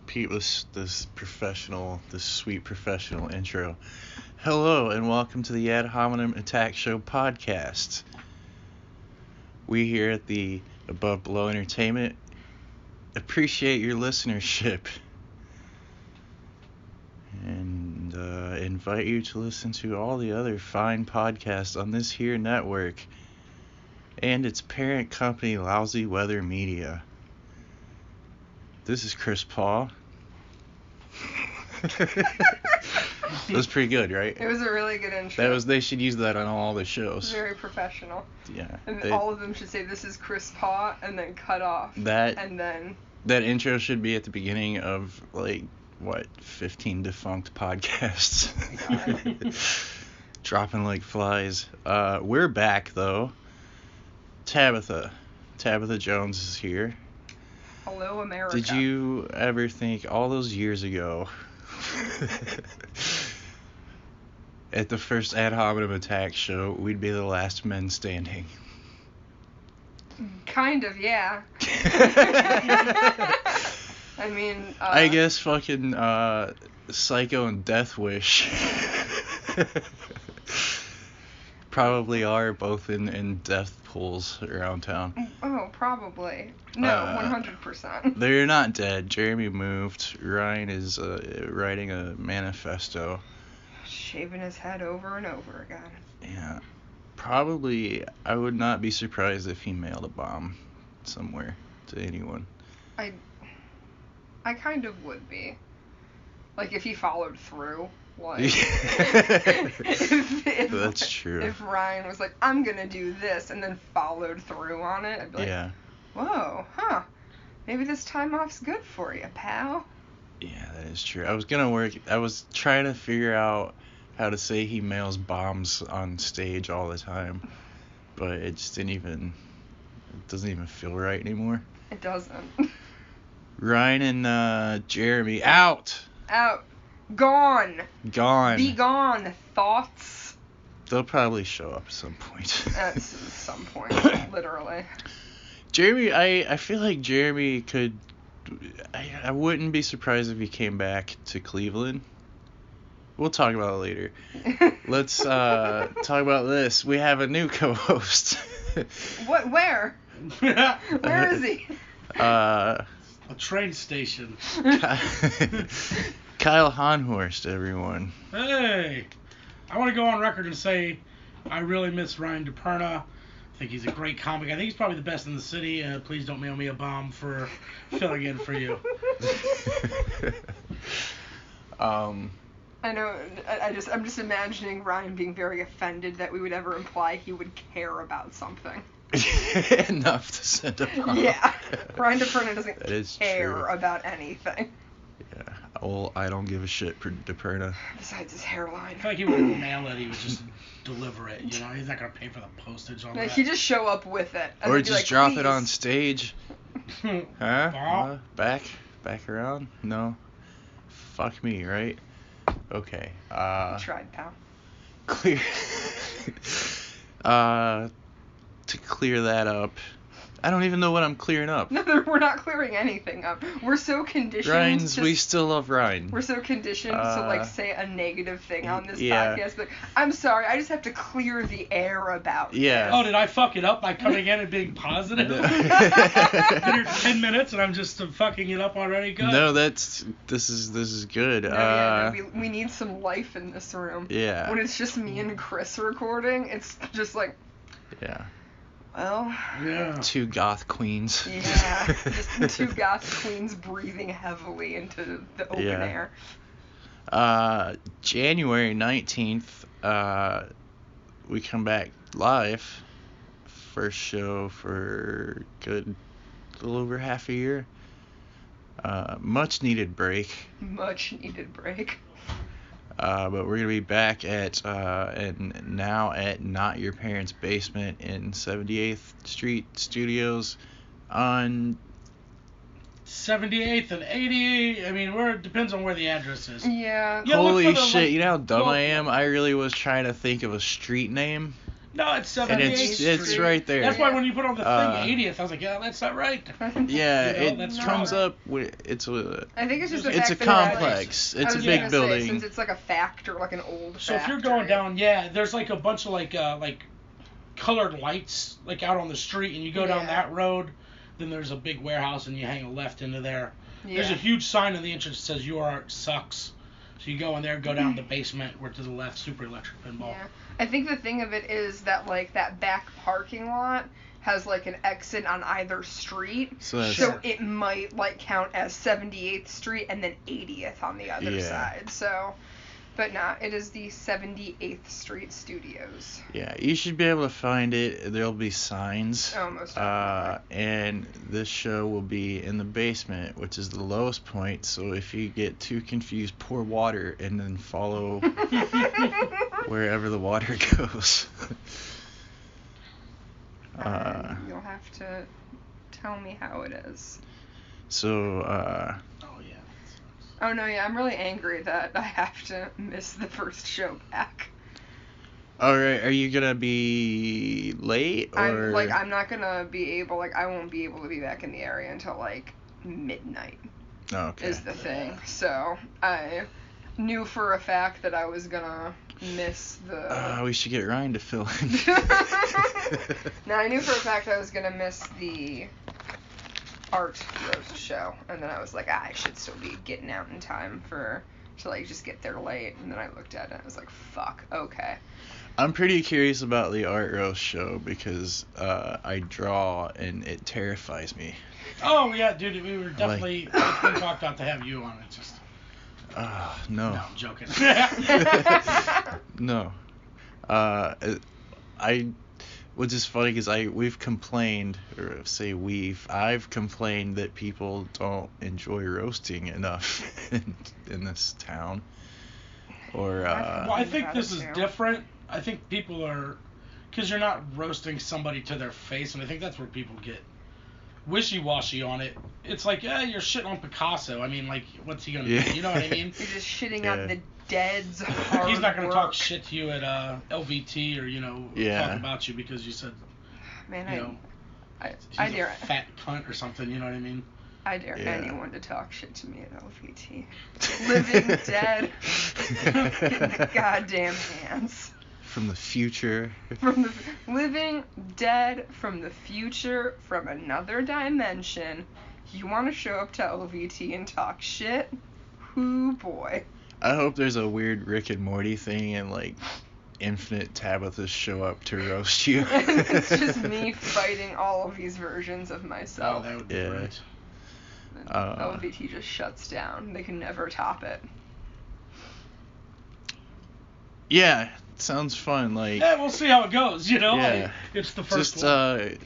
repeat this sweet professional intro. Hello and welcome to the Ad Hominem Attack Show podcast. We here at the Above Below Entertainment appreciate your listenership and invite you to listen to all the other fine podcasts on this here network and its parent company, Lousy Weather Media. This is Chris Paul. That was pretty good, right? It was a really good intro. They should use that on all the shows. Very professional. Yeah. And all of them should say, "This is Chris Paul," and then cut off. That intro should be at the beginning of 15 defunct podcasts. Dropping like flies. We're back though. Tabitha Jones is here. Hello, America. Did you ever think all those years ago at the first Ad Hominem Attack Show we'd be the last men standing? Kind of, yeah. I mean, I guess fucking Psycho and Death Wish probably are both in death pools around town. Oh, probably. No, 100%. They're not dead. Jeremy moved. Ryan is writing a manifesto. Shaving his head over and over again. Yeah. Probably, I would not be surprised if he mailed a bomb somewhere to anyone. I kind of would be. Like, if he followed through. Like, if that's true. If Ryan was like, "I'm gonna do this," and then followed through on it, I'd be like, yeah. Whoa, huh? Maybe this time off's good for you, pal. Yeah, that is true. I was trying to figure out how to say he mails bombs on stage all the time, but it just doesn't even feel right anymore. It doesn't. Ryan and Jeremy out. Gone. Be gone. Thoughts. They'll probably show up at some point. At some point, literally. Jeremy, I feel like Jeremy could. I wouldn't be surprised if he came back to Cleveland. We'll talk about it later. Let's talk about this. We have a new co-host. What? Where? Where is he? A train station. Kyle Honhorst, everyone. Hey! I want to go on record and say I really miss Ryan DePerna. I think he's a great comic. I think he's probably the best in the city. Please don't mail me a bomb for filling in for you. I know. I'm just imagining Ryan being very offended that we would ever imply he would care about something. Enough to send a bomb. Yeah. Ryan DePerna doesn't care true. about anything. Yeah. Well, I don't give a shit for DePerna. Besides his hairline. I feel like he wouldn't mail it. He would just deliver it. You know, he's not gonna pay for the postage on that. He'd just show up with it. Or just drop it on stage. Huh? Back around? No. Fuck me, right? Okay. You tried, pal. Clear. To clear that up. I don't even know what I'm clearing up. No, we're not clearing anything up. We're so conditioned. We still love Ryan. We're so conditioned to say a negative thing on this podcast. But I'm sorry, I just have to clear the air about Yeah. Oh, did I fuck it up by coming in and being positive? Been here 10 minutes and I'm just fucking it up already. Good. No, this is good. We need some life in this room. Yeah. When it's just me and Chris recording, it's just like. Yeah. Well, yeah. Two goth queens. Yeah, just two goth queens breathing heavily into the open air. January 19th, we come back live. First show for a little over half a year. Much needed break. But we're going to be back at Not Your Parents' Basement in 78th Street Studios on 78th and 88. I mean, it depends on where the address is. Yeah. Holy shit, you know how dumb I am? I really was trying to think of a street name. No, it's And 78th it's Street. right there. That's why when you put on the thing 80th, I was like, yeah, that's not right. Yeah, You know, it that's comes not right. up with it's a I think it's just the it's fact a that complex. I It's a was big gonna building. Say, since it's like a factor, like an old So if factory. you're going down, there's like a bunch of like colored lights like out on the street, and you go down that road, then there's a big warehouse, and you hang a left into there. Yeah. There's a huge sign in the entrance that says "Your Art Sucks." So you go in there, go down the basement, where to the left, Super Electric Pinball. Yeah, I think the thing of it is that like that back parking lot has like an exit on either street, so it might like count as 78th Street and then 80th on the other side. So, but it is the 78th Street Studios. Yeah, you should be able to find it. There'll be signs. Almost. And this show will be in the basement, which is the lowest point. So if you get too confused, pour water and then follow wherever the water goes. You'll have to tell me how it is. So, Oh, no, yeah, I'm really angry that I have to miss the first show back. Alright, are you gonna be late, or...? I'm not gonna be able, I won't be able to be back in the area until, midnight. Okay. Is the thing. So, I knew for a fact that I was gonna miss the... we should get Ryan to fill in. No, I knew for a fact I was gonna miss the art roast show, and then I was like, I should still be getting out in time to just get there late, and then I looked at it and I was like, fuck, okay. I'm pretty curious about the art roast show because I draw and it terrifies me. Oh yeah, dude, we were definitely it's been talked about to have you on it. Just no. No, I'm joking. No. Which is funny because I've complained that people don't enjoy roasting enough in this town. Or well, I think this is different. I think people are, because you're not roasting somebody to their face, and I think that's where people get wishy-washy on it. It's like, you're shitting on Picasso. I mean, what's he gonna do? You know what I mean? You're just shitting on the dead's hard He's not gonna work. Talk shit to you at LVT or talk about you because you said, man, he's I dare a fat cunt or something. You know what I mean? I dare anyone to talk shit to me at LVT. Living dead in the goddamn hands. From the future. Living dead from the future, from another dimension. You want to show up to LVT and talk shit? Hoo boy. I hope there's a weird Rick and Morty thing and infinite Tabithas show up to roast you. It's just me fighting all of these versions of myself. Oh, that would be great. LVT just shuts down. They can never top it. Yeah, sounds fun. We'll see how it goes. Yeah. It's the first one.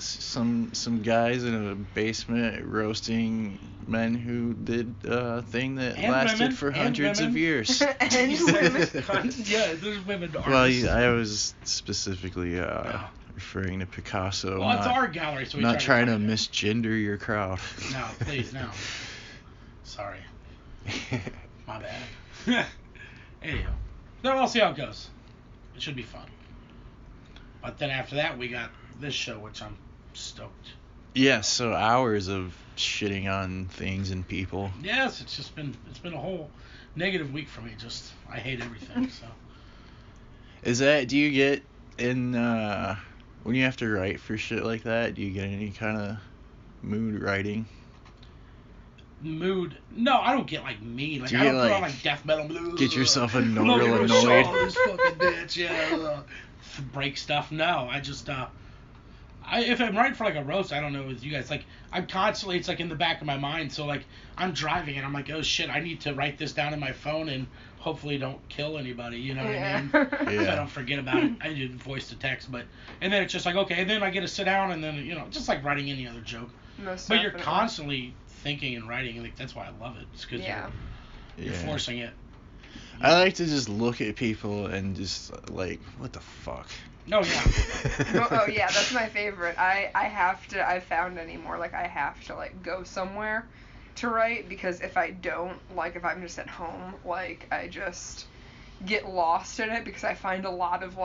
Some guys in a basement roasting men who did a thing that lasted for hundreds of years. And women. Yeah, there's women artists. Well, I was specifically referring to Picasso. Well, it's art gallery, so we not trying to misgender your crowd. No, please, no. Sorry. My bad. Anyhow. No, we'll see how it goes. It should be fun. But then after that, we got this show, which I'm stoked. Yeah, so hours of shitting on things and people. Yes, it's been a whole negative week for me. I hate everything. So. Do you get in when you have to write for shit like that? Do you get any kind of mood writing? Mood? No, I don't get mean. I don't put on death metal. Get yourself real annoyed. This fucking bitch, break stuff. No, I just if I'm writing for a roast, I don't know with you guys. I'm constantly, it's in the back of my mind. So I'm driving and I'm like, oh shit, I need to write this down in my phone and hopefully don't kill anybody. You know what I mean? Yeah. So I don't forget about it. I do voice to text, and then it's just okay. And then I get to sit down and then just like writing any other joke. But you're constantly thinking and writing, and that's why I love it. It's because you're forcing it. I like to just look at people and just what the fuck. Oh yeah. Oh yeah, that's my favorite. I found anymore I have to go somewhere to write, because if I don't, if I'm just at home, I just get lost in it, because I find a lot of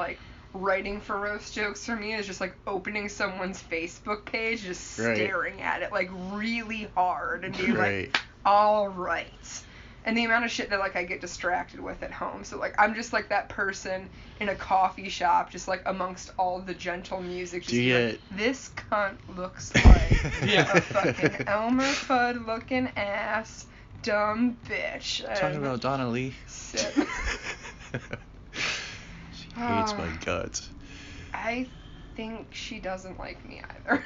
writing for roast jokes for me is just, like, opening someone's Facebook page, just staring at it, like, really hard and being like, all right. And the amount of shit that, like, I get distracted with at home. So, like, I'm just, like, that person in a coffee shop, just, like, amongst all the gentle music. Just like, this cunt looks like a fucking Elmer Fudd looking ass dumb bitch. Talking about Donna Lee. Sit. She hates my guts. I think she doesn't like me either.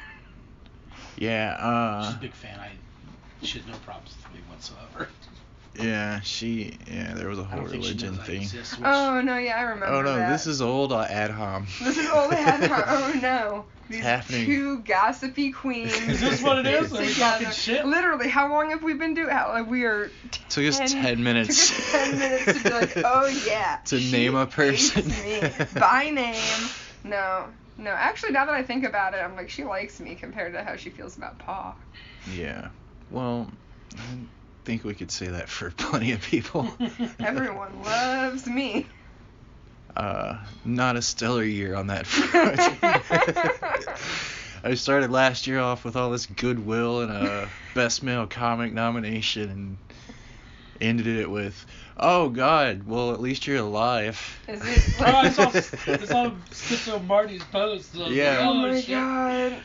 Yeah, she's a big fan. She has no problems with me whatsoever. Yeah, there was a whole religion thing. Oh, no, yeah, I remember that. Oh, no, this is old Ad Hom. This is old Ad Hom. Oh, no. These happening. Two gossipy queens. Is this what it is? Are we talking shit? Literally, how long have we been doing? We are. Took us 10 minutes. Took us 10 minutes to be like, oh yeah. To name a person. Me. By name. No. Actually, now that I think about it, I'm like, she likes me compared to how she feels about Pa. Yeah. Well, I think we could say that for plenty of people. Everyone loves me. Not a stellar year on that front. I started last year off with all this goodwill and a Best Male Comic nomination, and ended it with, oh God, well at least you're alive. Is it? I saw Schizo Marty's post. Yeah. Oh my God.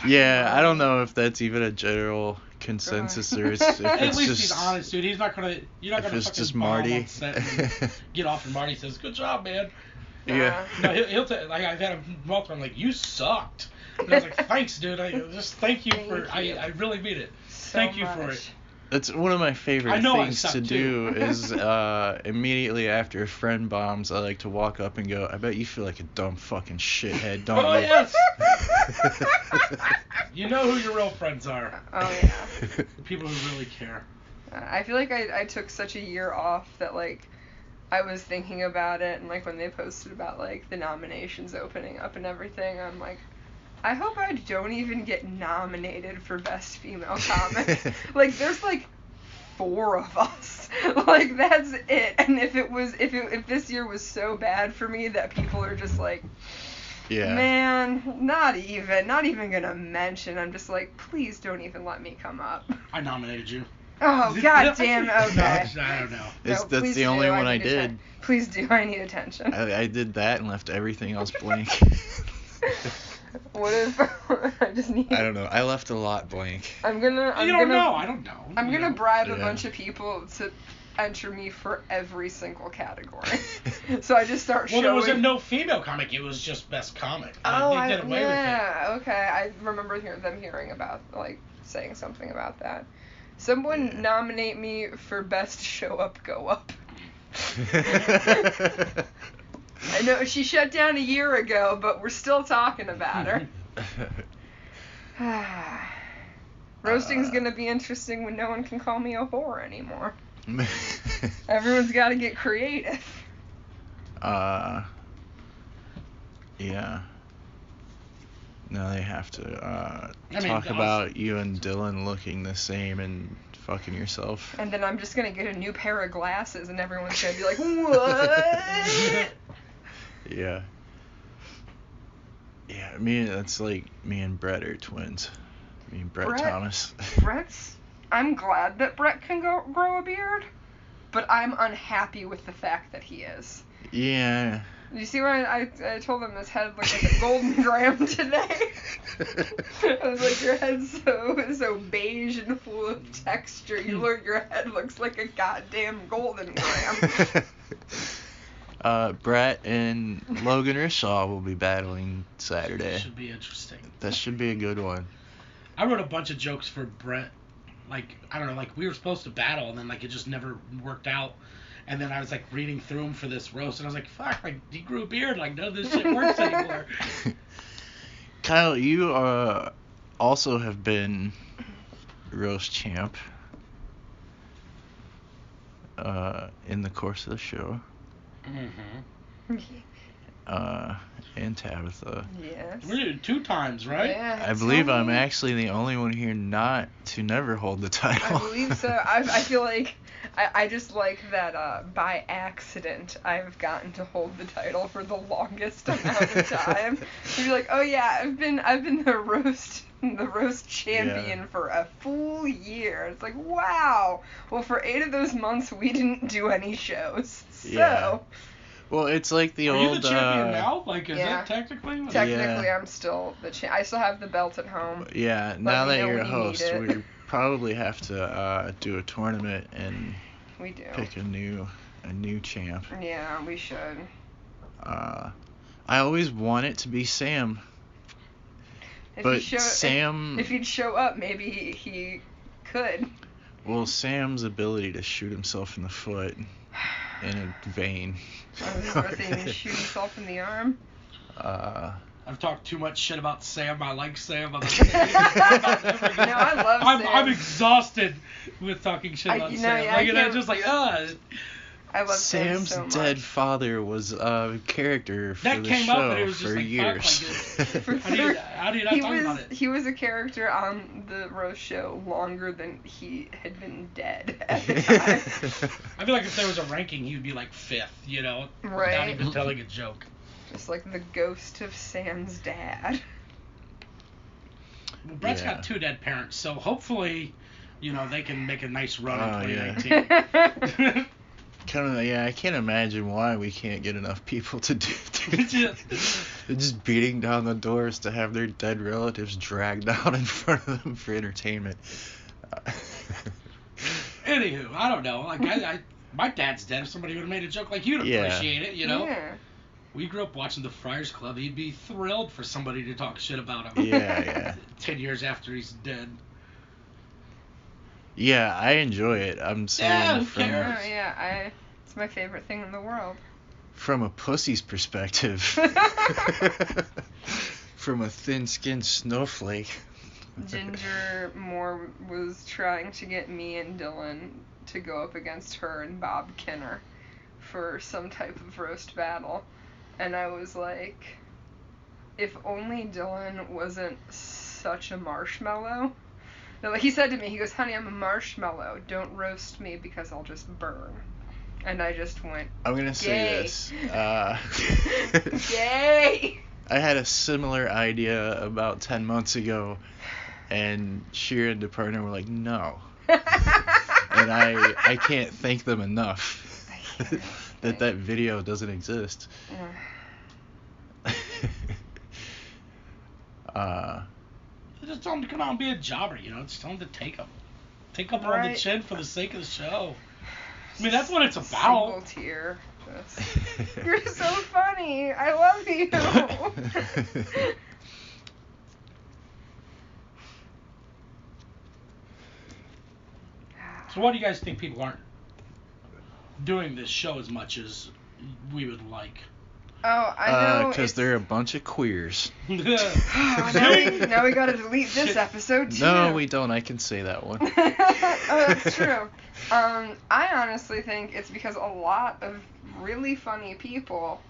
Yeah, I don't know if that's even a general consensus or if it's at least just, he's honest, dude. You're not gonna fucking just bomb Marty. on set and get off, and Marty says, "Good job, man." Yeah. No, he'll like, I've had him multiple. I'm like, "You sucked." And I was like, "Thanks, dude. I just thank you for. I really mean it. Thank you for it." That's one of my favorite things to do is immediately after a friend bombs, I like to walk up and go, I bet you feel like a dumb fucking shithead, don't you? Oh, yes! You know who your real friends are. Oh, yeah. People who really care. I feel like I took such a year off that, like, I was thinking about it, and, like, when they posted about, like, the nominations opening up and everything, I'm like, I hope I don't even get nominated for Best Female Comic. Like, there's, like, 4 of us. Like, that's it. And if this year was so bad for me that people are just like, man, not even gonna mention. I'm just like, please don't even let me come up. I nominated you. Oh, God damn, okay. No, I don't know. That's the only one I did. Please do, I need attention. I did that and left everything else blank. What if I just need? I don't know. I left a lot blank. I don't know. I'm gonna bribe a bunch of people to enter me for every single category. So I just start showing. Well, there was no female comic. It was just best comic. They did away with it. Okay. I remember them hearing about, like, saying something about that. Someone nominate me for best show up, go up. I know she shut down a year ago, but we're still talking about her. Roasting's gonna be interesting when no one can call me a whore anymore. Everyone's got to get creative. Yeah. No, they have to talk about you and Dylan looking the same and fucking yourself. And then I'm just gonna get a new pair of glasses, and everyone's gonna be like, what? Yeah. Yeah, that's like me and Brett are twins. Me and Brett Thomas. I'm glad that Brett can grow a beard, but I'm unhappy with the fact that he is. Yeah. You see when I told him his head looked like a golden graham today? I was like, your head's so beige and full of texture. Your head looks like a goddamn golden graham. Brett and Logan Rishaw will be battling Saturday. That should be interesting. That should be a good one. I wrote a bunch of jokes for Brett. Like, I don't know, like, we were supposed to battle, and then, like, it just never worked out. And then I was, like, reading through them for this roast, and I was like, fuck, like, he grew a beard. Like, none of this shit works anymore. Kyle, you also have been roast champ in the course of the show. Mm-hmm. And Tabitha. Yes. We did it 2 times, right? Yeah, I believe I'm actually the only one here not to never hold the title. I believe so. I feel like I just like that by accident I've gotten to hold the title for the longest amount of time. You'd be like, oh yeah, I've been the roast champion for a full year. It's like, wow. Well, for 8 of those months we didn't do any shows. So. Yeah. Well, it's like the Are old. You the champion now? Like, is yeah. that technically? Technically, I'm still the champ. I still have the belt at home. Yeah. Now that you're a host, we probably have to do a tournament and we do pick a new champ. Yeah, we should. I always want it to be Sam. If he'd show up, maybe he could. Well, Sam's ability to shoot himself in the foot in a vein. Shoot himself in the arm? I've talked too much shit about Sam. I like Sam. No, I love Sam. I'm exhausted with talking shit about Sam. Yeah, I'm just like, I love Sam's Sam so much. dead father was a character for that the came show up and it was for just like, years. How do you not talk about it? He was a character on the roast show longer than he had been dead at the time. I feel like if there was a ranking, he'd be like 5th, you know, right? Without even telling a joke. Just like the ghost of Sam's dad. Well, Brett's got 2 dead parents, so hopefully, you know, they can make a nice run in 2019. Yeah. I can't imagine why we can't get enough people to do They're just beating down the doors to have their dead relatives dragged out in front of them for entertainment. Anywho, I don't know. Like, my dad's dead. If somebody would have made a joke like you'd appreciate it, you know? Yeah. We grew up watching the Friars Club. He'd be thrilled for somebody to talk shit about him. Yeah. 10 years after he's dead. Yeah, I enjoy it. I'm saying who cares? It's my favorite thing in the world. From a pussy's perspective. From a thin-skinned snowflake. Ginger Moore was trying to get me and Dylan to go up against her and Bob Kenner for some type of roast battle. And I was like, if only Dylan wasn't such a marshmallow. No, like he said to me, he goes, honey, I'm a marshmallow. Don't roast me because I'll just burn. And I just went, I'm going to say this. Yay! I had a similar idea about 10 months ago, and Sheer and the partner were like, no. And I can't thank them enough that video doesn't exist. Just tell him to come out and be a jobber, you know. Just tell him to take up on the chin for the sake of the show. I mean, that's what it's about. Single tear. You're so funny. I love you. So why do you guys think people aren't doing this show as much as we would like? Oh, I know. Because they're a bunch of queers. Now we gotta delete this episode too. No, we don't. I can say that one. Oh, that's true. I honestly think it's because a lot of really funny people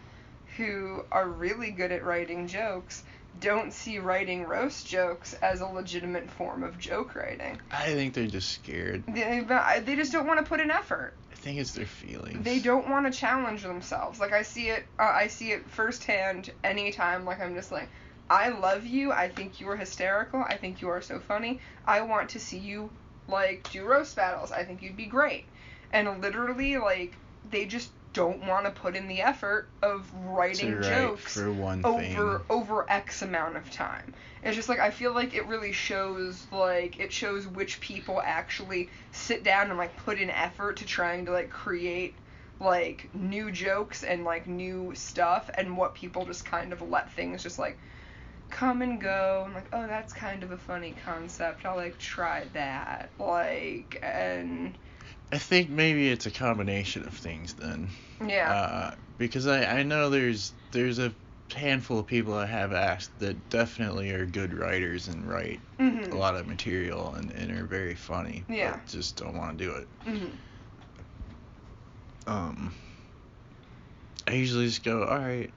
who are really good at writing jokes don't see writing roast jokes as a legitimate form of joke writing. I think they're just scared. They just don't want to put in effort. I think it's their feelings. They don't want to challenge themselves. Like I see it firsthand anytime. Like I'm just like, I love you. I think you are hysterical. I think you are so funny. I want to see you like do roast battles. I think you'd be great. And literally like they just don't want to put in the effort of writing jokes for one over X amount of time. It's just like I feel like it really shows which people actually sit down and like put in effort to trying to like create like new jokes and like new stuff, and what people just kind of let things just like come and go. I'm like, oh, that's kind of a funny concept. I'll like try that. Like, and I think maybe it's a combination of things then. Yeah. Because I know there's a handful of people I have asked that definitely are good writers and write a lot of material and are very funny. Yeah. But just don't want to do it. I usually just go, all right,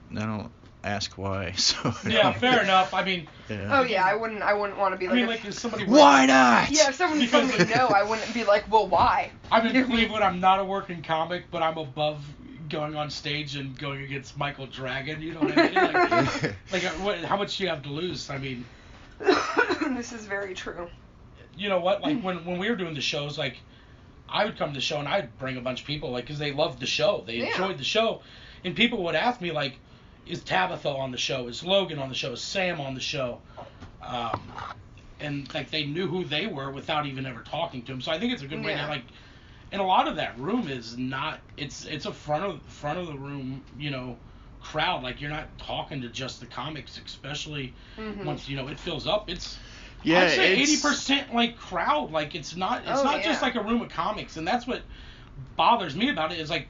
and I don't ask why. So yeah, fair enough. I mean, oh yeah, I wouldn't want to be like. Is somebody why not? Yeah, if someone told me no, I wouldn't be like, well, why? I'm in Cleveland. I'm not a working comic, but I'm above going on stage and going against Michael Dragon. You know what I mean? How much do you have to lose? I mean, this is very true. You know what? Like when we were doing the shows, like I would come to the show and I'd bring a bunch of people, like, because they loved the show, they enjoyed the show, and people would ask me, like, is Tabitha on the show? Is Logan on the show? Is Sam on the show? And like they knew who they were without even ever talking to them. So I think it's a good way to, like, and a lot of that room is not, it's a front of the room, you know, crowd. Like, you're not talking to just the comics, especially once, you know, it fills up. It's I'd say 80% like crowd. Like, it's not just like a room of comics. And that's what bothers me about it, is like,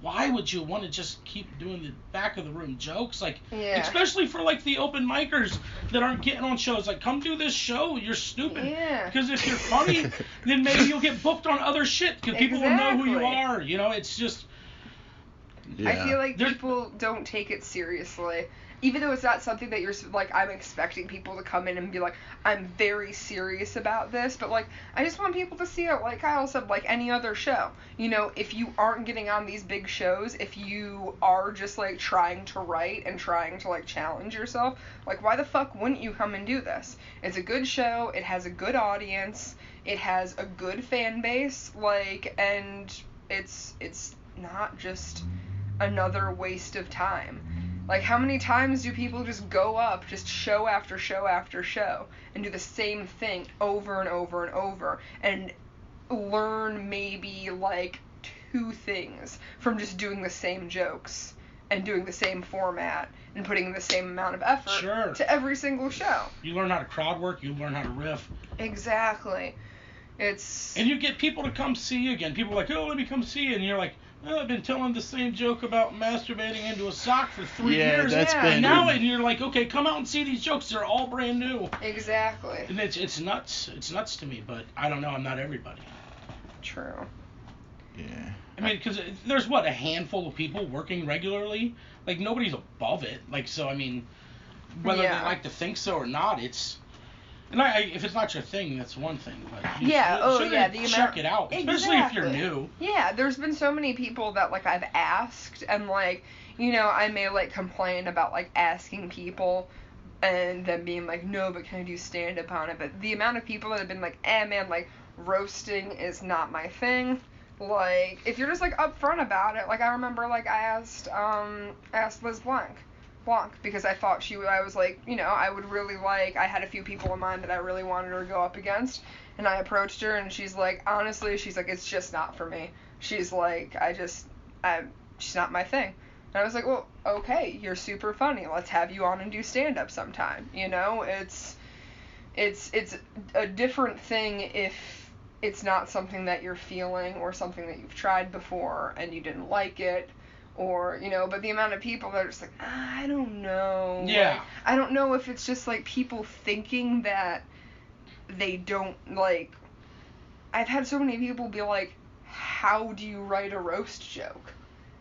why would you want to just keep doing the back of the room jokes? Like, especially for like the open micers that aren't getting on shows. Like, come do this show. You're stupid. Because if you're funny, then maybe you'll get booked on other shit, because people will know who you are. You know, it's just. I feel like people don't take it seriously. Even though it's not something that you're, like, I'm expecting people to come in and be like, I'm very serious about this, but, like, I just want people to see it, like Kyle said, like any other show. You know, if you aren't getting on these big shows, if you are just, like, trying to write and trying to, like, challenge yourself, like, why the fuck wouldn't you come and do this? It's a good show, it has a good audience, it has a good fan base, like, and it's not just another waste of time. Like, how many times do people just go up, just show after show after show, and do the same thing over and over and over, and learn maybe, like, 2 things from just doing the same jokes, and doing the same format, and putting the same amount of effort to every single show? You learn how to crowd work, you learn how to riff. Exactly. And you get people to come see you again. People are like, oh, let me come see you, and you're like, well, I've been telling the same joke about masturbating into a sock for 3 years. And now you're like, okay, come out and see these jokes. They're all brand new. Exactly. And it's nuts. It's nuts to me, but I don't know. I'm not everybody. True. Yeah. I mean, because there's, a handful of people working regularly? Like, nobody's above it. Like, so, I mean, whether they like to think so or not, it's... And if it's not your thing, that's one thing. But check it out, especially if you're new. Yeah, there's been so many people that, like, I've asked, and, like, you know, I may, like, complain about, like, asking people and them being like, no, but can I do stand-up on it? But the amount of people that have been like, man, like, roasting is not my thing. Like, if you're just, like, upfront about it, like, I remember, like, I asked Liz Blanc, because I thought I was like, you know, I would really like, I had a few people in mind that I really wanted her to go up against, and I approached her, and she's like, honestly, she's like, it's just not for me. She's like, she's not my thing. And I was like, well, okay, you're super funny. Let's have you on and do stand-up sometime. You know, it's a different thing if it's not something that you're feeling or something that you've tried before and you didn't like it. Or, you know, but the amount of people that are just like, I don't know. Yeah. Like, I don't know if it's just, like, people thinking that they don't, like... I've had so many people be like, how do you write a roast joke?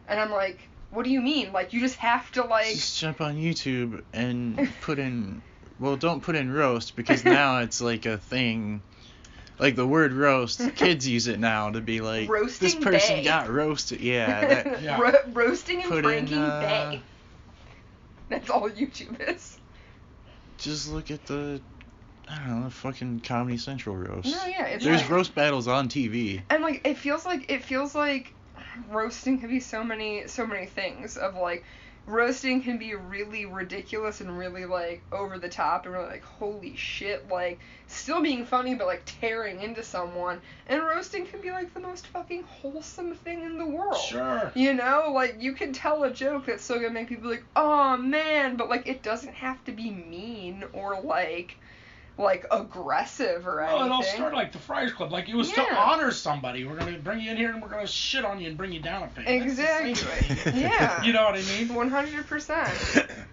And I'm like, what do you mean? Like, you just have to, like... Just jump on YouTube and put in... Well, don't put in roast, because now it's, like, a thing... Like, the word roast, kids use it now to be like, roasting this person bae. Got roasted. Yeah. Roasting and pranking bae. That's all YouTube is. Just look at the, I don't know, fucking Comedy Central roast. No, yeah. There's like, roast battles on TV. And, like, it feels like roasting can be so many things of, like, roasting can be really ridiculous and really, like, over the top and really, like, holy shit, like, still being funny but, like, tearing into someone. And roasting can be, like, the most fucking wholesome thing in the world. Sure. You know? Like, you can tell a joke that's still gonna make people like, oh, man, but, like, it doesn't have to be mean or, like, aggressive or anything. Well, it all started like the Friars Club. Like, it was to honor somebody. We're going to bring you in here and we're going to shit on you and bring you down a peg. Exactly. Yeah. You know what I mean? 100%.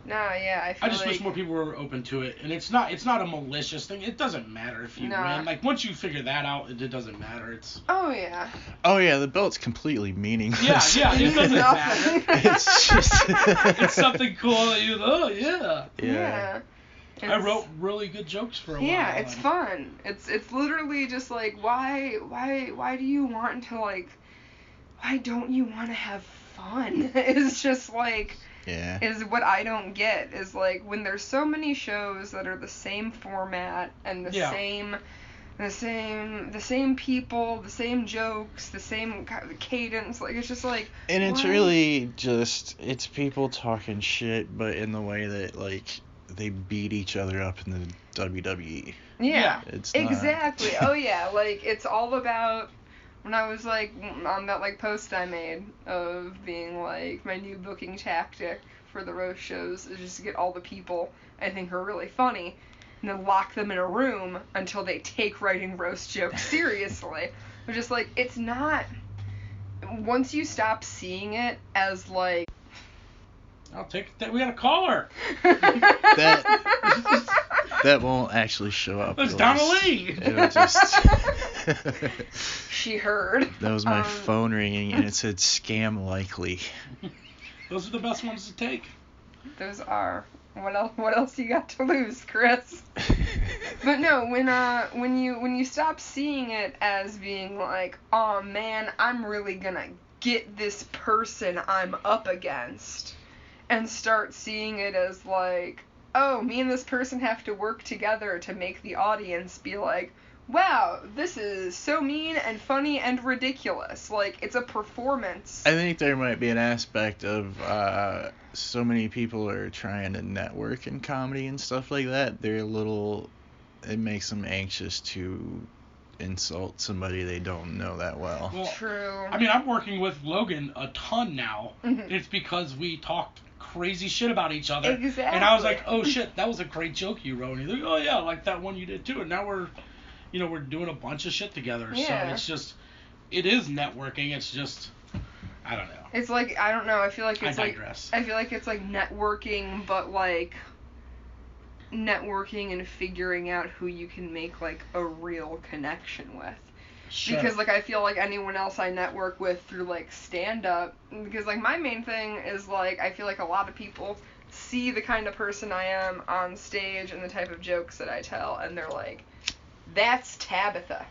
No, yeah, I just wish more people were open to it. And it's not a malicious thing. It doesn't matter if you win. Like, once you figure that out, it doesn't matter. It's... Oh, yeah. Oh, yeah, the belt's completely meaningless. Yeah, it doesn't matter. It's just... It's something cool that you... Oh, yeah. Yeah. I wrote really good jokes for a while. Yeah, it's fun. It's literally just like, why do you want to, like, why don't you want to have fun? It's just like, yeah, is what I don't get, is like, when there's so many shows that are the same format and the same people, the same jokes, the same cadence, like, it's just like, and it's what? really just, it's people talking shit, but in the way that, like, they beat each other up in the WWE. Yeah, it's exactly. Oh yeah, like, it's all about, when I was, like, on that, like, post I made of being, like, my new booking tactic for the roast shows is just to get all the people I think are really funny and then lock them in a room until they take writing roast jokes seriously. But just, like, it's not, once you stop seeing it as, like, I'll take that. We got a caller. That won't actually show up. It's Donna Lee. It'll just. She heard. That was my phone ringing, and it said scam likely. Those are the best ones to take. Those are. What else you got to lose, Chris? But no, when you stop seeing it as being like, oh man, I'm really gonna get this person I'm up against, and start seeing it as like, oh, me and this person have to work together to make the audience be like, wow, this is so mean and funny and ridiculous. Like, it's a performance. I think there might be an aspect of so many people are trying to network in comedy and stuff like that. It makes them anxious to insult somebody they don't know that well. True. I mean, I'm working with Logan a ton now. Mm-hmm. It's because we talked crazy shit about each other. Exactly. And I was like, oh shit, that was a great joke you wrote. And he's like, oh yeah, like that one you did too. And now we're doing a bunch of shit together. Yeah. So it's just, it is networking. It's just, I don't know. It's like, I don't know, I feel like it's I digress. I feel like it's like networking, but like networking and figuring out who you can make like a real connection with. Sure. Because like I feel like anyone else I network with through like stand up, because like my main thing is like I feel like a lot of people see the kind of person I am on stage and the type of jokes that I tell, and they're like, that's Tabitha.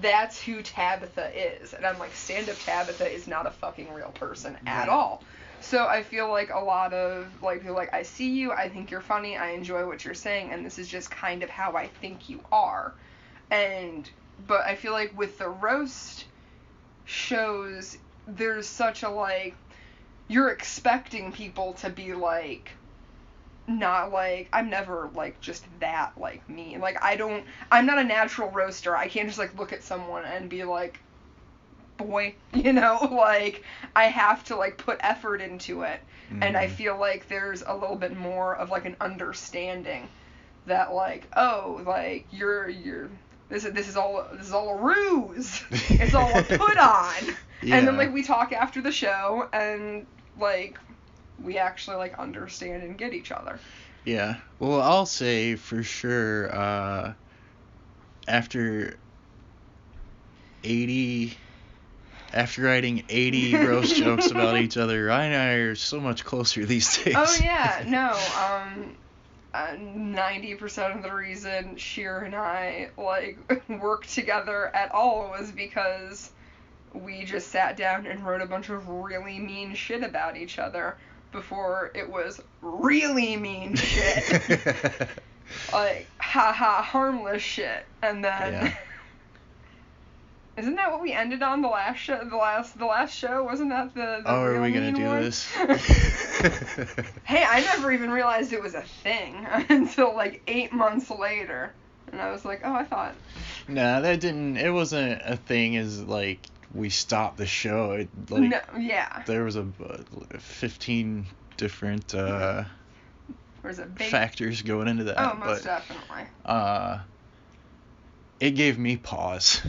That's who Tabitha is. And I'm like, stand-up Tabitha is not a fucking real person at all. So I feel like a lot of, like, people like, I see you, I think you're funny, I enjoy what you're saying, and this is just kind of how I think you are. But I feel like with the roast shows, there's such a, like, you're expecting people to be, like, not like, I'm never like just that like me. Like I'm not a natural roaster. I can't just like look at someone and be like, boy, like I have to like put effort into it. Mm-hmm. And I feel like there's a little bit more of like an understanding that like, oh, like this is all a ruse. It's all a put on. Yeah. And then like we talk after the show and like we actually like understand and get each other. Yeah. Well, I'll say for sure after writing 80 roast jokes about each other, Ryan and I are so much closer these days. Oh yeah, no. 90% of the reason Sheer and I like worked together at all was because we just sat down and wrote a bunch of really mean shit about each other before it was really mean shit. Like, haha, harmless shit. And then... Yeah. Isn't that what we ended on the last show? The last show? Wasn't that the oh, real are we going to do one? this? Hey, I never even realized it was a thing until like 8 months later. And I was like, oh, I thought... Nah, it wasn't a thing as like... we stopped the show. No, yeah. There was 15 different factors going into that. Oh, most definitely. It gave me pause.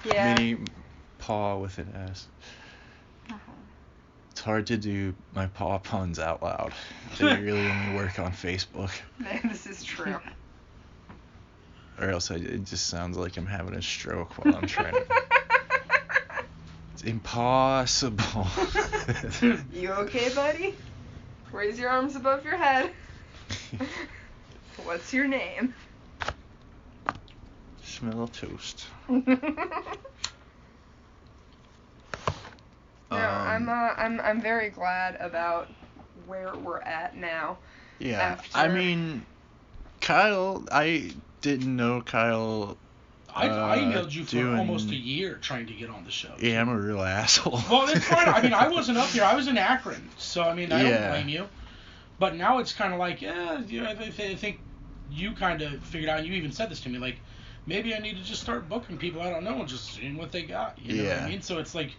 Yeah. Mini paw with an S. Uh-huh. It's hard to do my paw puns out loud. They really only work on Facebook. This is true. Or else it just sounds like I'm having a stroke while I'm trying to... It's impossible. You okay, buddy? Raise your arms above your head. What's your name? Smell toast. No, I'm very glad about where we're at now. Yeah, I mean, Kyle, I didn't know Kyle. I emailed you for almost a year trying to get on the show. Yeah, I'm a real asshole. Well, it's fine. I mean, I wasn't up here. I was in Akron, so I mean, I don't blame you. But now it's kind of like, I think you kind of figured out. You even said this to me, like, maybe I need to just start booking people I don't know and just seeing what they got. You know what I mean? So it's like,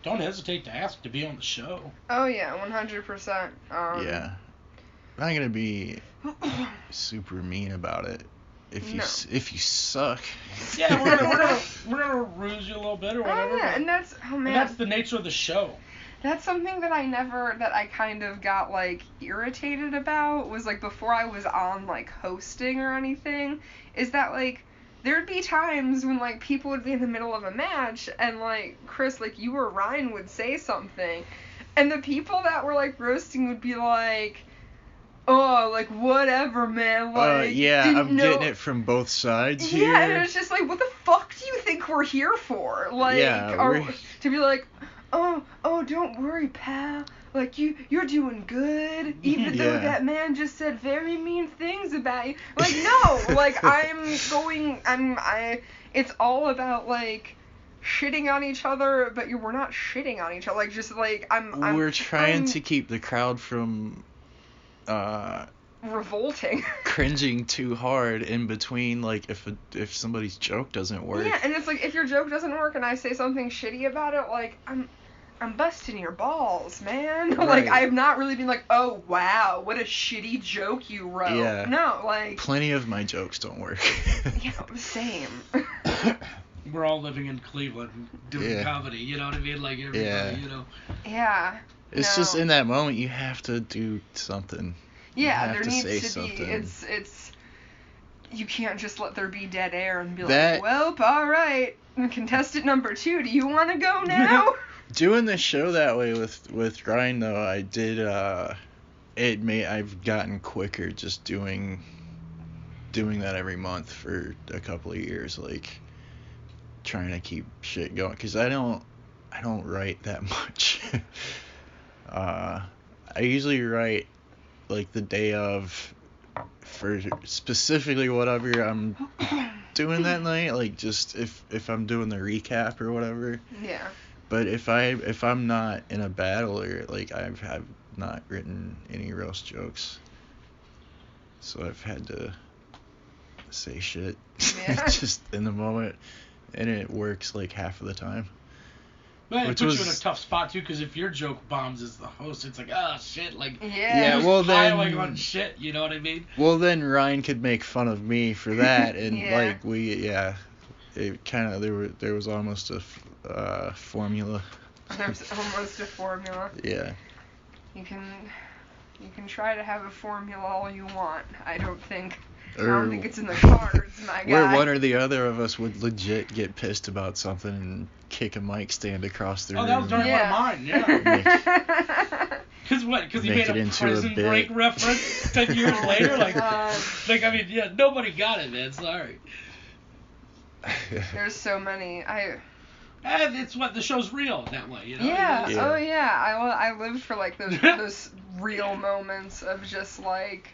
don't hesitate to ask to be on the show. Oh yeah, 100%. Yeah, I'm not gonna be super mean about it. If you suck. Yeah, we're gonna ruse you a little bit or whatever. Oh yeah, and that's and that's the nature of the show. That's something that I kind of got like irritated about was like before I was on like hosting or anything, is that like there'd be times when like people would be in the middle of a match and like Chris, like you or Ryan would say something, and the people that were like roasting would be like, oh, like, whatever, man, like, I'm getting it from both sides here. Yeah, and it's just like, what the fuck do you think we're here for? Like, to be like, oh, don't worry, pal, like, you're doing good, even though that man just said very mean things about you. Like, no, like, it's all about, like, shitting on each other, but we're not shitting on each other, like, just, like, we're trying to keep the crowd from revolting, cringing too hard in between, like if somebody's joke doesn't work. Yeah, and it's like if your joke doesn't work and I say something shitty about it, like I'm busting your balls, man. Right. Like I've not really been like, oh wow, what a shitty joke you wrote. Yeah. No, like plenty of my jokes don't work. Yeah, same. We're all living in Cleveland doing comedy, you know what I mean? Like everybody, you know. Yeah. It's just in that moment you have to do something. Yeah, there needs to be. It's. You can't just let there be dead air and be like, well, all right, contestant number 2, do you want to go now? Doing the show that way with Ryan though, I did. I've gotten quicker just doing that every month for a couple of years, like trying to keep shit going, because I don't write that much. I usually write like the day of for specifically whatever I'm doing that night, like just if I'm doing the recap or whatever. Yeah. But if I'm not in a battle or like I've not written any roast jokes, so I've had to say shit just in the moment, and it works like half of the time. But it puts you in a tough spot too, because if your joke bombs as the host, it's like, oh shit, like well then on shit, you know what I mean? Well then Ryan could make fun of me for that, and like it kind of there was almost a formula. There's almost a formula. Yeah. You can try to have a formula all you want. I don't think it's in the cards, my guy. Where one or the other of us would legit get pissed about something and kick a mic stand across the room. Oh, that was during one of mine, yeah. Because he made a Prison Break reference 10 years later? Like, I mean, nobody got it, man. Sorry. There's so many. It's what the show's real that way, you know? Yeah. Oh yeah. I lived for like those real moments of just like.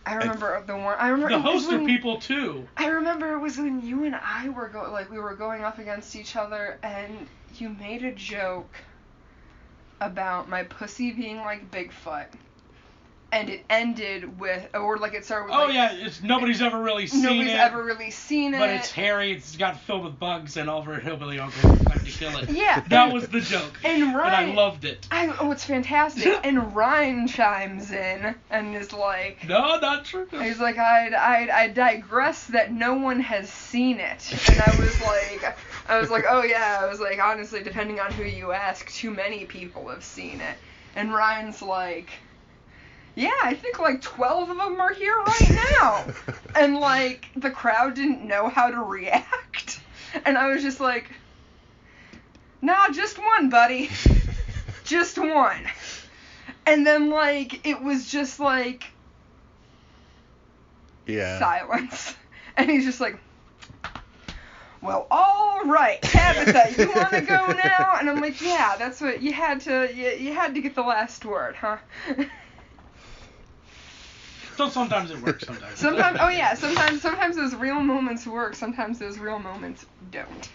I remember the host are people too. I remember it was when you and I were we were going up against each other, and you made a joke about my pussy being like Bigfoot. And it ended with, or like it started with. Oh like, nobody's ever really seen it. Nobody's ever really seen it. But it's hairy. It's got filled with bugs, and all of our hillbilly uncles like to kill it. Yeah. That was the joke. And Ryan, I loved it. It's fantastic. And Ryan chimes in and is like, no, not true. He's like, I digress that no one has seen it. And I was like, oh yeah. I was like, honestly, depending on who you ask, too many people have seen it. And Ryan's like. Yeah, I think like 12 of them are here right now. And like the crowd didn't know how to react. And I was just like, nah, just one, buddy. Just one. And then, like, it was just, like, silence. And he's just like, well, all right, Tabitha, you want to go now? And I'm like, yeah, that's what, you had to get the last word, huh? So sometimes it works, sometimes. Sometimes those real moments work, sometimes those real moments don't.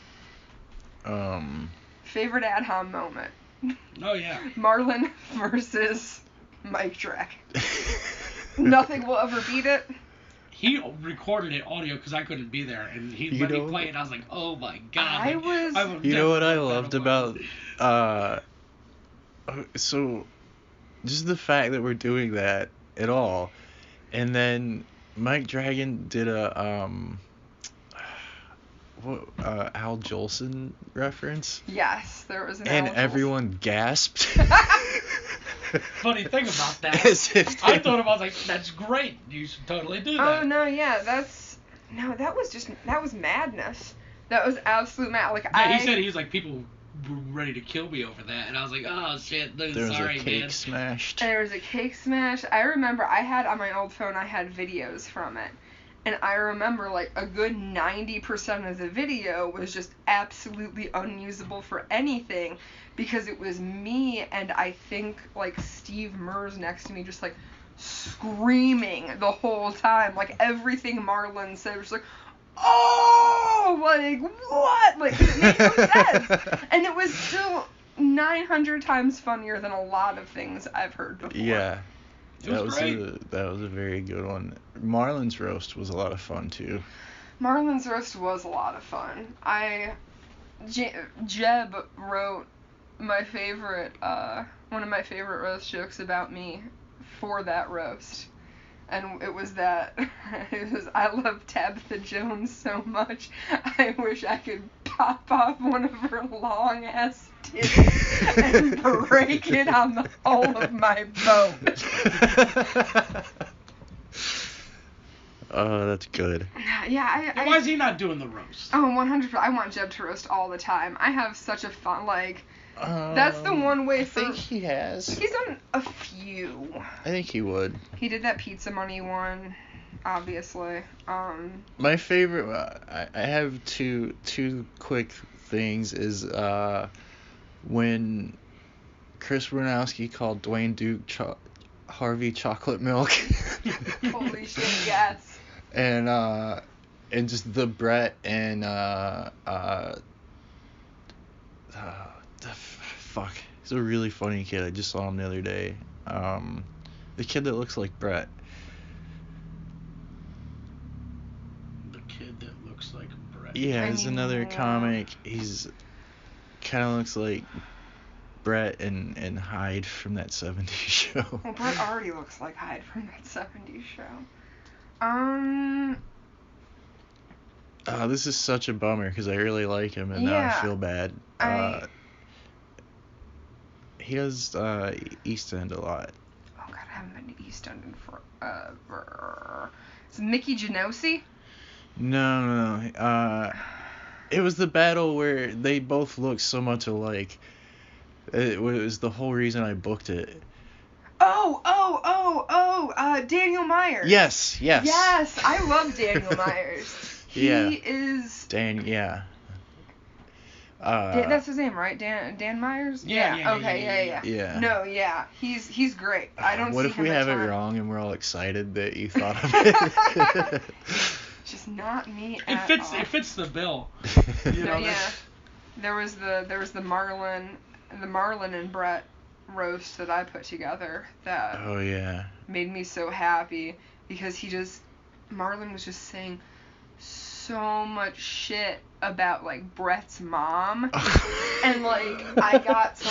Favorite Ad Hom moment? Oh, yeah. Marlon versus Mike Drake. Nothing will ever beat it. He recorded it audio because I couldn't be there, and he let me play it, and I was like, oh my god. You know what I loved about, so, just the fact that we're doing that at all, and then Mike Dragon did a, Al Jolson reference? Yes, there was an and Al Jolson. Everyone gasped. Funny thing about that, I thought about, like, that's great. You should totally do that. Oh no, yeah, that was madness. That was absolute mad. Like he said he was like, people were ready to kill me over that, and I was like, oh shit, dude, there sorry, was a cake man. smashed. There was a cake smash. I remember I had on my old phone, I had videos from it. And I remember, like, a good 90% of the video was just absolutely unusable for anything because it was me and I think, like, Steve Mers next to me just, like, screaming the whole time. Like, everything Marlon said was like, oh, like, what? Like, it made no sense. And it was still 900 times funnier than a lot of things I've heard before. Yeah. That was a very good one. Marlon's roast was a lot of fun too. Marlon's roast was a lot of fun. Jeb wrote my favorite, one of my favorite roast jokes about me for that roast. And it was I love Tabitha Jones so much, I wish I could pop off one of her long ass titties and break it on the hull of my boat. Oh, that's good. Yeah, why is he not doing the roast? Oh, 100%. I want Jeb to roast all the time. I have such a fun, like, that's the one way for... I think he has. He's done a few. I think he would. He did that Pizza Money one, obviously. My favorite, I have two quick things, is when Chris Bronowski called Dwayne Duke Harvey Chocolate Milk. Holy shit, yes. And just the Brett and fuck, he's a really funny kid. I just saw him the other day. The kid that looks like Brett. The kid that looks like Brett. Yeah, there's another comic. He's kind of looks like Brett and Hyde from that 70s show. Well, Brett already looks like Hyde from that 70s show. This is such a bummer because I really like him and now I feel bad. He does East End a lot. Oh god, I haven't been to East End in forever. Is it Mickey Genosi? No. It was the battle where they both looked so much alike. It was the whole reason I booked it. Daniel Myers. Yes. Yes, I love Daniel Myers. He is... Yeah. That's his name, right? Dan Myers? Yeah. Yeah. No, yeah. He's great. I don't see him. What if we have it wrong and we're all excited that you thought of it? Just not me It at fits. all. It fits the bill. There was the Marlon and Brett roast that I put together that made me so happy because Marlon was just saying so much shit about like Brett's mom and like I got to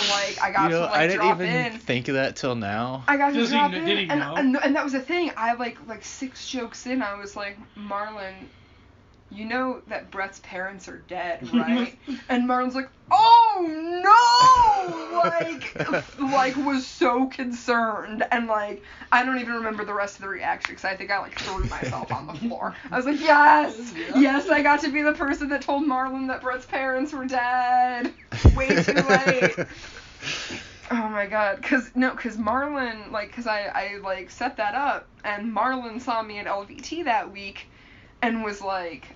I didn't drop even in. think of that till now. I got to drop in, did he know? and that was the thing. I like 6 jokes in, I was like, Marlon, you know that Brett's parents are dead, right? And Marlon's like, oh no! Like was so concerned. And like, I don't even remember the rest of the reaction because I think I like threw myself on the floor. I was like, yes, I got to be the person that told Marlon that Brett's parents were dead. Way too late. Oh my god, cause Marlon, like, cause I like set that up, and Marlon saw me at LVT that week, and was like,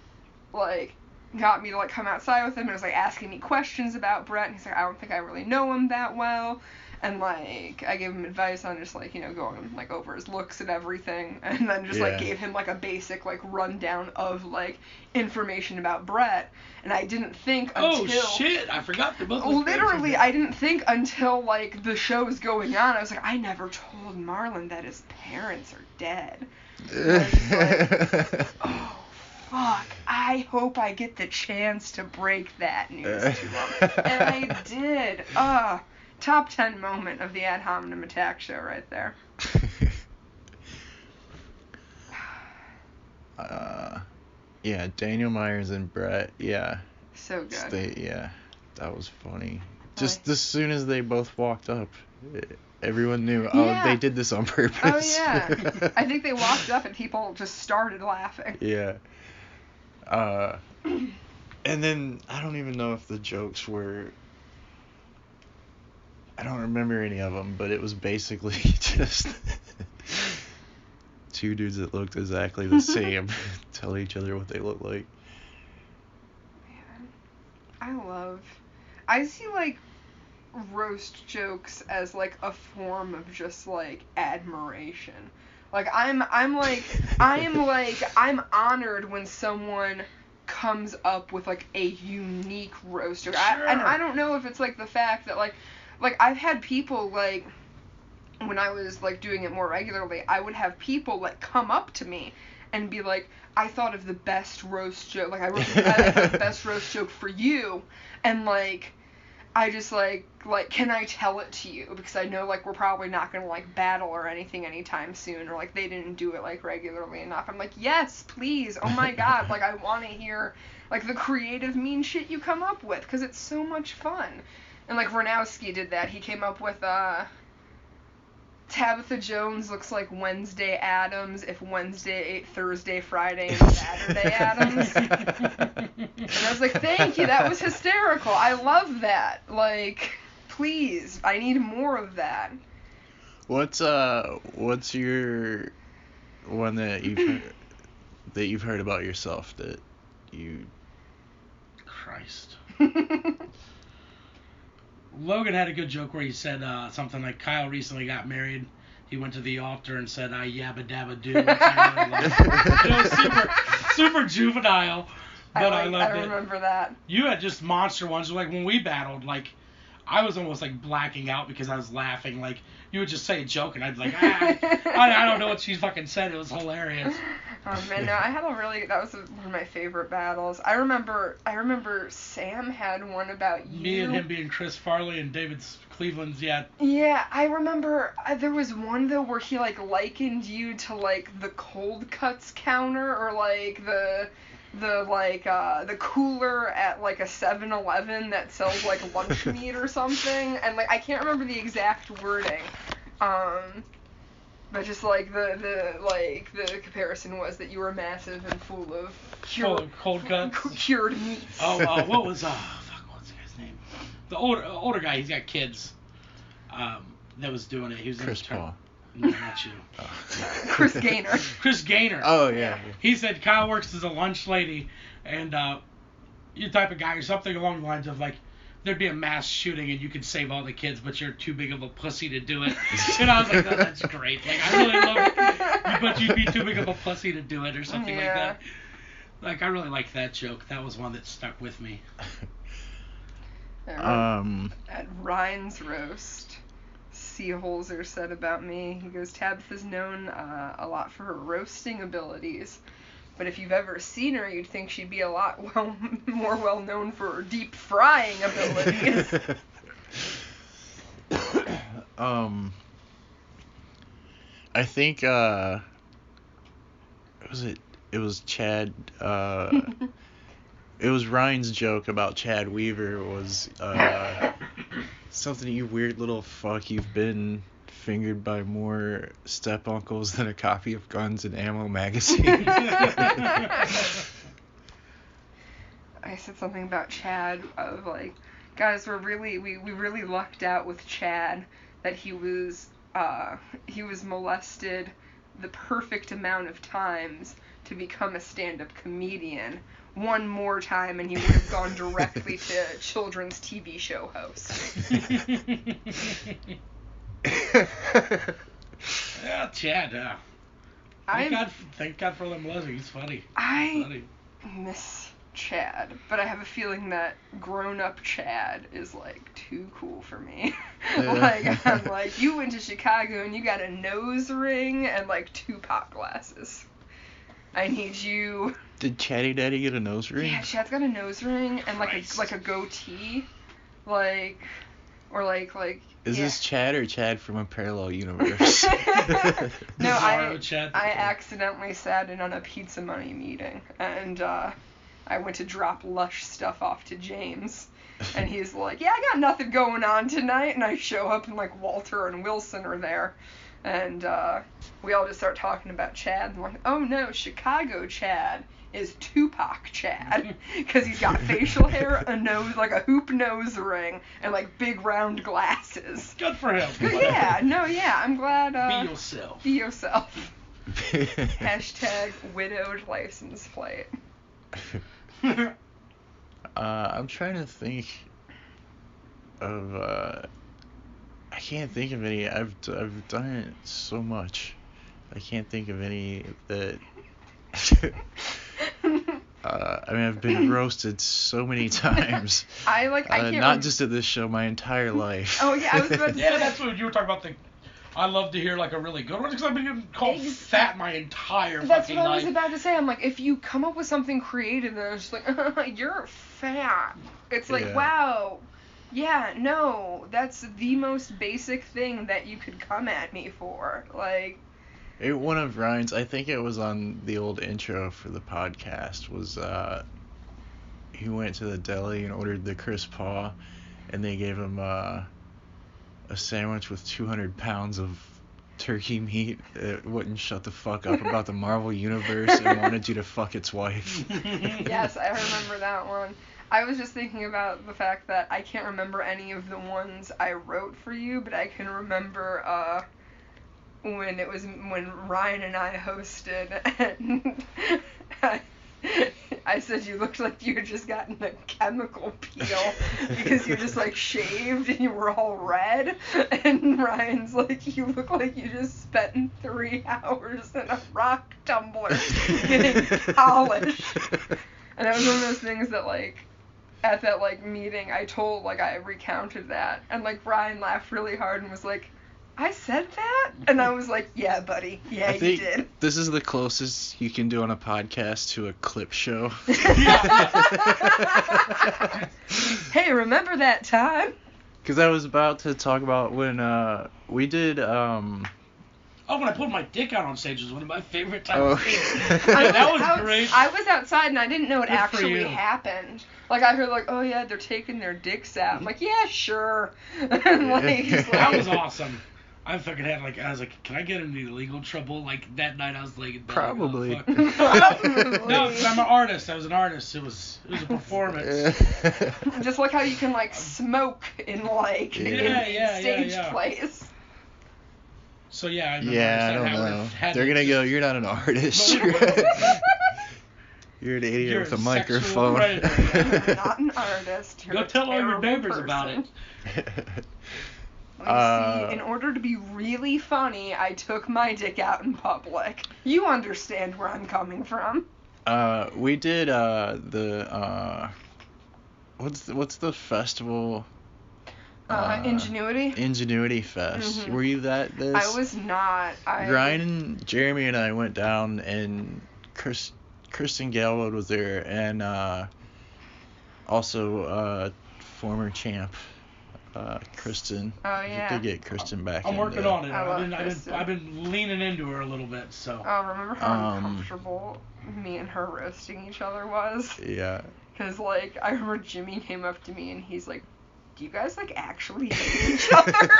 got me to like come outside with him, and was like asking me questions about Brett, and he's like, I don't think I really know him that well, and like I gave him advice on just like, you know, going like over his looks and everything, and then just like gave him like a basic like rundown of like information about Brett, and I didn't think until I forgot the book. Literally, I didn't think until like the show was going on. I was like, I never told Marlon that his parents are dead. Like, oh fuck, I hope I get the chance to break that news to him. And I did. Top 10 moment of the Ad Hominem Attack Show right there. Yeah, Daniel Myers and Brett, So good. That was funny. Just as soon as they both walked up, everyone knew, they did this on purpose. Oh, yeah. I think they walked up and people just started laughing. Yeah. And then, I don't even know if the jokes were... I don't remember any of them, but it was basically just two dudes that looked exactly the same tell each other what they look like. Man, I see like roast jokes as like a form of just like admiration. Like I'm honored when someone comes up with like a unique roast joke. Sure. I don't know if it's like the fact that like I've had people, like, when I was, like, doing it more regularly, I would have people, like, come up to me and be like, I thought of the best roast joke, like, I thought the best roast joke for you, and, like, I just, like, can I tell it to you? Because I know, like, we're probably not gonna, like, battle or anything anytime soon, or, like, they didn't do it, like, regularly enough. I'm like, yes, please, oh my god, like, I want to hear, like, the creative mean shit you come up with, because it's so much fun. And, like, Ranowski did that. He came up with, Tabitha Jones looks like Wednesday Addams if Wednesday ate Thursday, Friday, and Saturday Addams. And I was like, thank you, that was hysterical. I love that. Like, please, I need more of that. What's your one that you've heard about yourself that you... Christ. Logan had a good joke where he said something like, Kyle recently got married. He went to the altar and said, I yabba dabba do. Which I really liked. It was super juvenile, but I loved it. I remember that. You had just monster ones. Like when we battled, like I was almost like blacking out because I was laughing. Like you would just say a joke and I'd be like, I don't know what she fucking said. It was hilarious. Oh man, no, that was one of my favorite battles. I remember Sam had one about you. Me and him being Chris Farley and David Cleveland's, yeah. Yeah, I remember there was one though where he like likened you to like the cold cuts counter or like the cooler at like a 7-Eleven that sells like lunch meat or something, and like I can't remember the exact wording. But just like the comparison was that you were massive and full of cold cuts, cured meats. Oh, what was what's the guy's name? The older guy, he's got kids. That was doing it. He was Chris Paul. No, not you. Chris Gaynor. Chris Gaynor. Oh yeah. He said Kyle works as a lunch lady, and you type of guy or something along the lines of like, there'd be a mass shooting and you could save all the kids, but you're too big of a pussy to do it. And I was like, that's great. Like, I really love it, but you'd be too big of a pussy to do it or something like that. Like, I really liked that joke. That was one that stuck with me. At Ryan's roast, Seaholzer said about me, he goes, Tabitha's known a lot for her roasting abilities. But if you've ever seen her, you'd think she'd be a lot more well known for her deep frying abilities. I think it was Chad. It was Ryan's joke about Chad Weaver was something, you weird little fuck, you've been fingered by more step uncles than a copy of Guns and Ammo magazine. I said something about Chad of like, Guys, we really lucked out with Chad that he was molested the perfect amount of times to become a stand-up comedian. One more time and he would have gone directly to children's TV show host. Yeah, Chad. Thank God for them lesbians. He's funny. I miss Chad, but I have a feeling that grown-up Chad is like too cool for me. Like, I'm like, you went to Chicago and you got a nose ring and like Tupac glasses. I need you. Did Chatty Daddy get a nose ring? Yeah, Chad's got a nose ring and like a goatee, like. Is this Chad or Chad from a parallel universe? No, I accidentally sat in on a Pizza Money meeting, and I went to drop Lush stuff off to James, and he's like, yeah, I got nothing going on tonight, and I show up and like Walter and Wilson are there, and we all just start talking about Chad, and I'm like, oh no, Chicago Chad is Tupac Chad, because he's got facial hair, a nose, like a hoop nose ring, and like big round glasses. Good for him. Yeah, I'm glad. Be yourself. Be yourself. Hashtag widowed license plate. I'm trying to think of, I can't think of any. I've done it so much. I can't think of any that. I mean, I've been roasted so many times. I can't. Not just at this show, my entire life. Oh yeah, I was about to say. Yeah, that's what you were talking about. I love to hear like a really good one because I've been getting called fat my entire That's fucking what life. I was about to say. I'm like, if you come up with something creative, then it's just like, you're fat. It's like, wow. Yeah, no, that's the most basic thing that you could come at me for. Like. One of Ryan's, I think it was on the old intro for the podcast, was he went to the deli and ordered the crisp paw, and they gave him a sandwich with 200 pounds of turkey meat. It wouldn't shut the fuck up about the Marvel Universe and wanted you to fuck its wife. Yes, I remember that one. I was just thinking about the fact that I can't remember any of the ones I wrote for you, but I can remember when Ryan and I hosted, and I said you looked like you had just gotten a chemical peel because you just like shaved and you were all red, and Ryan's like, you look like you just spent 3 hours in a rock tumbler getting polished. And that was one of those things that like at that like meeting I recounted that, and like Ryan laughed really hard and was like, I said that? And I was like, yeah, buddy. Yeah, you did. This is the closest you can do on a podcast to a clip show. Hey, remember that time? Because I was about to talk about when we did... when I pulled my dick out on stage was one of my favorite times. Oh. That was great. I was outside and I didn't know it actually happened. Like, I heard like, oh yeah, they're taking their dicks out. I'm like, yeah, sure. And like, that was awesome. I fucking had I was like, can I get into legal trouble? Like that night I was like, probably. Probably. No, because I'm an artist. I was an artist. It was a performance. Just like how you can like smoke in like in stage plays. So yeah, I remember. Yeah, I don't know. They're gonna go, you're not an artist. You're an idiot with a microphone. You're not an artist. You're go tell all your neighbors about it. See, in order to be really funny, I took my dick out in public. You understand where I'm coming from. We did what's the festival? Ingenuity? Ingenuity Fest. Mm-hmm. Were you at this? I was not. Ryan and Jeremy and I went down, and Kristen Galwood was there, and also former champ. Kristen. Oh yeah. To get Kristen back. I'm working on it. I've been leaning into her a little bit. So. Oh, remember how uncomfortable me and her roasting each other was? Yeah. Because like I remember Jimmy came up to me and he's like, "Do you guys like actually hate each other?"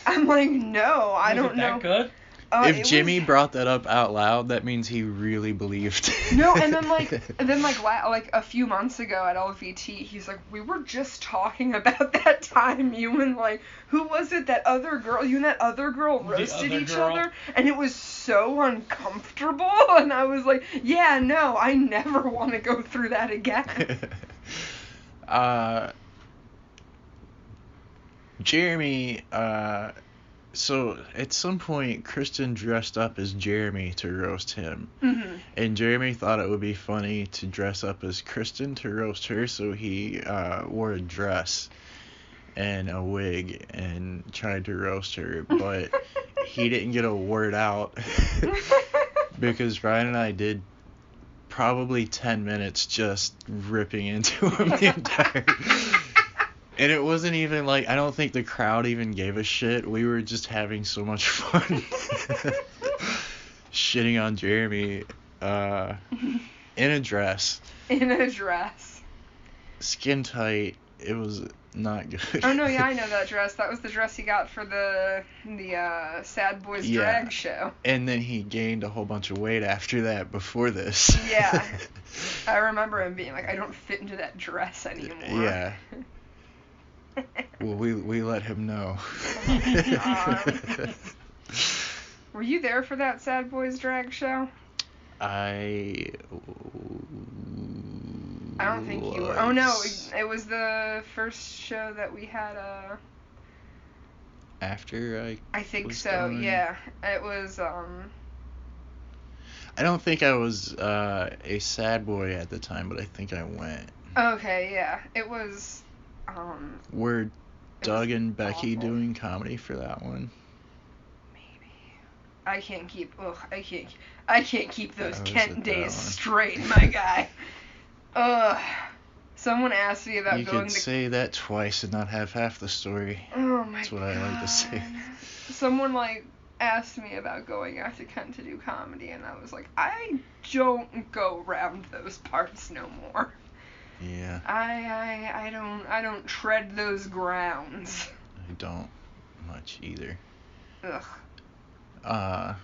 I'm like, "No, I don't know." That good? If Jimmy brought that up out loud, that means he really believed. No, and then like a few months ago at LVT, he's like, we were just talking about that time you and like, who was it, that other girl, you and that other girl roasted each other, and it was so uncomfortable, and I was like, yeah, no, I never want to go through that again. Jeremy, so at some point, Kristen dressed up as Jeremy to roast him. Mm-hmm. And Jeremy thought it would be funny to dress up as Kristen to roast her, so he wore a dress and a wig and tried to roast her, but he didn't get a word out because Ryan and I did probably 10 minutes just ripping into him the entire... And it wasn't even like, I don't think the crowd even gave a shit. We were just having so much fun shitting on Jeremy in a dress. In a dress. Skin tight. It was not good. Oh, no, yeah, I know that dress. That was the dress he got for the Sad Boys drag show. And then he gained a whole bunch of weight after that before this. Yeah. I remember him being like, I don't fit into that dress anymore. Yeah. Well, we let him know. Were you there for that Sad Boys drag show? I don't think you were. Oh no, it was the first show that we had. After I think so. Done. Yeah, it was. I don't think I was a sad boy at the time, but I think I went. Okay, yeah, it was. Were Doug and Becky awful. Doing comedy for that one? Maybe. I can't keep those Kent days straight, my guy. Someone asked me about going to... You could say that twice and not have half the story. Oh my god. That's what I like to say. Someone, asked me about going out to Kent to do comedy, and I was like, I don't go around those parts no more. Yeah. I don't tread those grounds. I don't much either. Ugh. I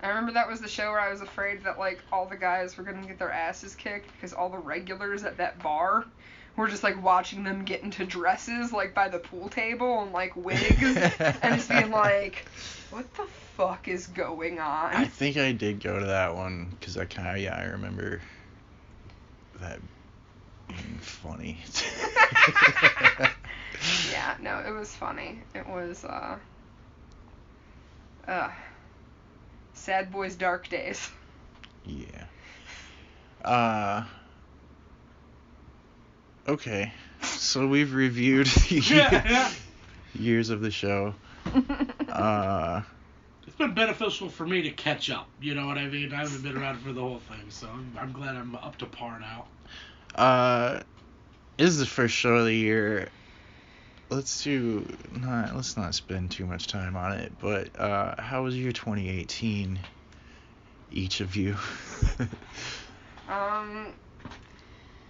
remember that was the show where I was afraid that all the guys were gonna get their asses kicked because all the regulars at that bar were just watching them get into dresses by the pool table and wigs and just being like, what the fuck is going on? I think I did go to that one because I remember that being funny. Yeah, no, it was funny. It was Sad Boys Dark Days. Yeah. Okay. So we've reviewed the years of the show. It's been beneficial for me to catch up, you know what I mean? I haven't been around for the whole thing, so I'm glad I'm up to par now. This is the first show of the year. Let's not spend too much time on it, but how was your 2018, each of you?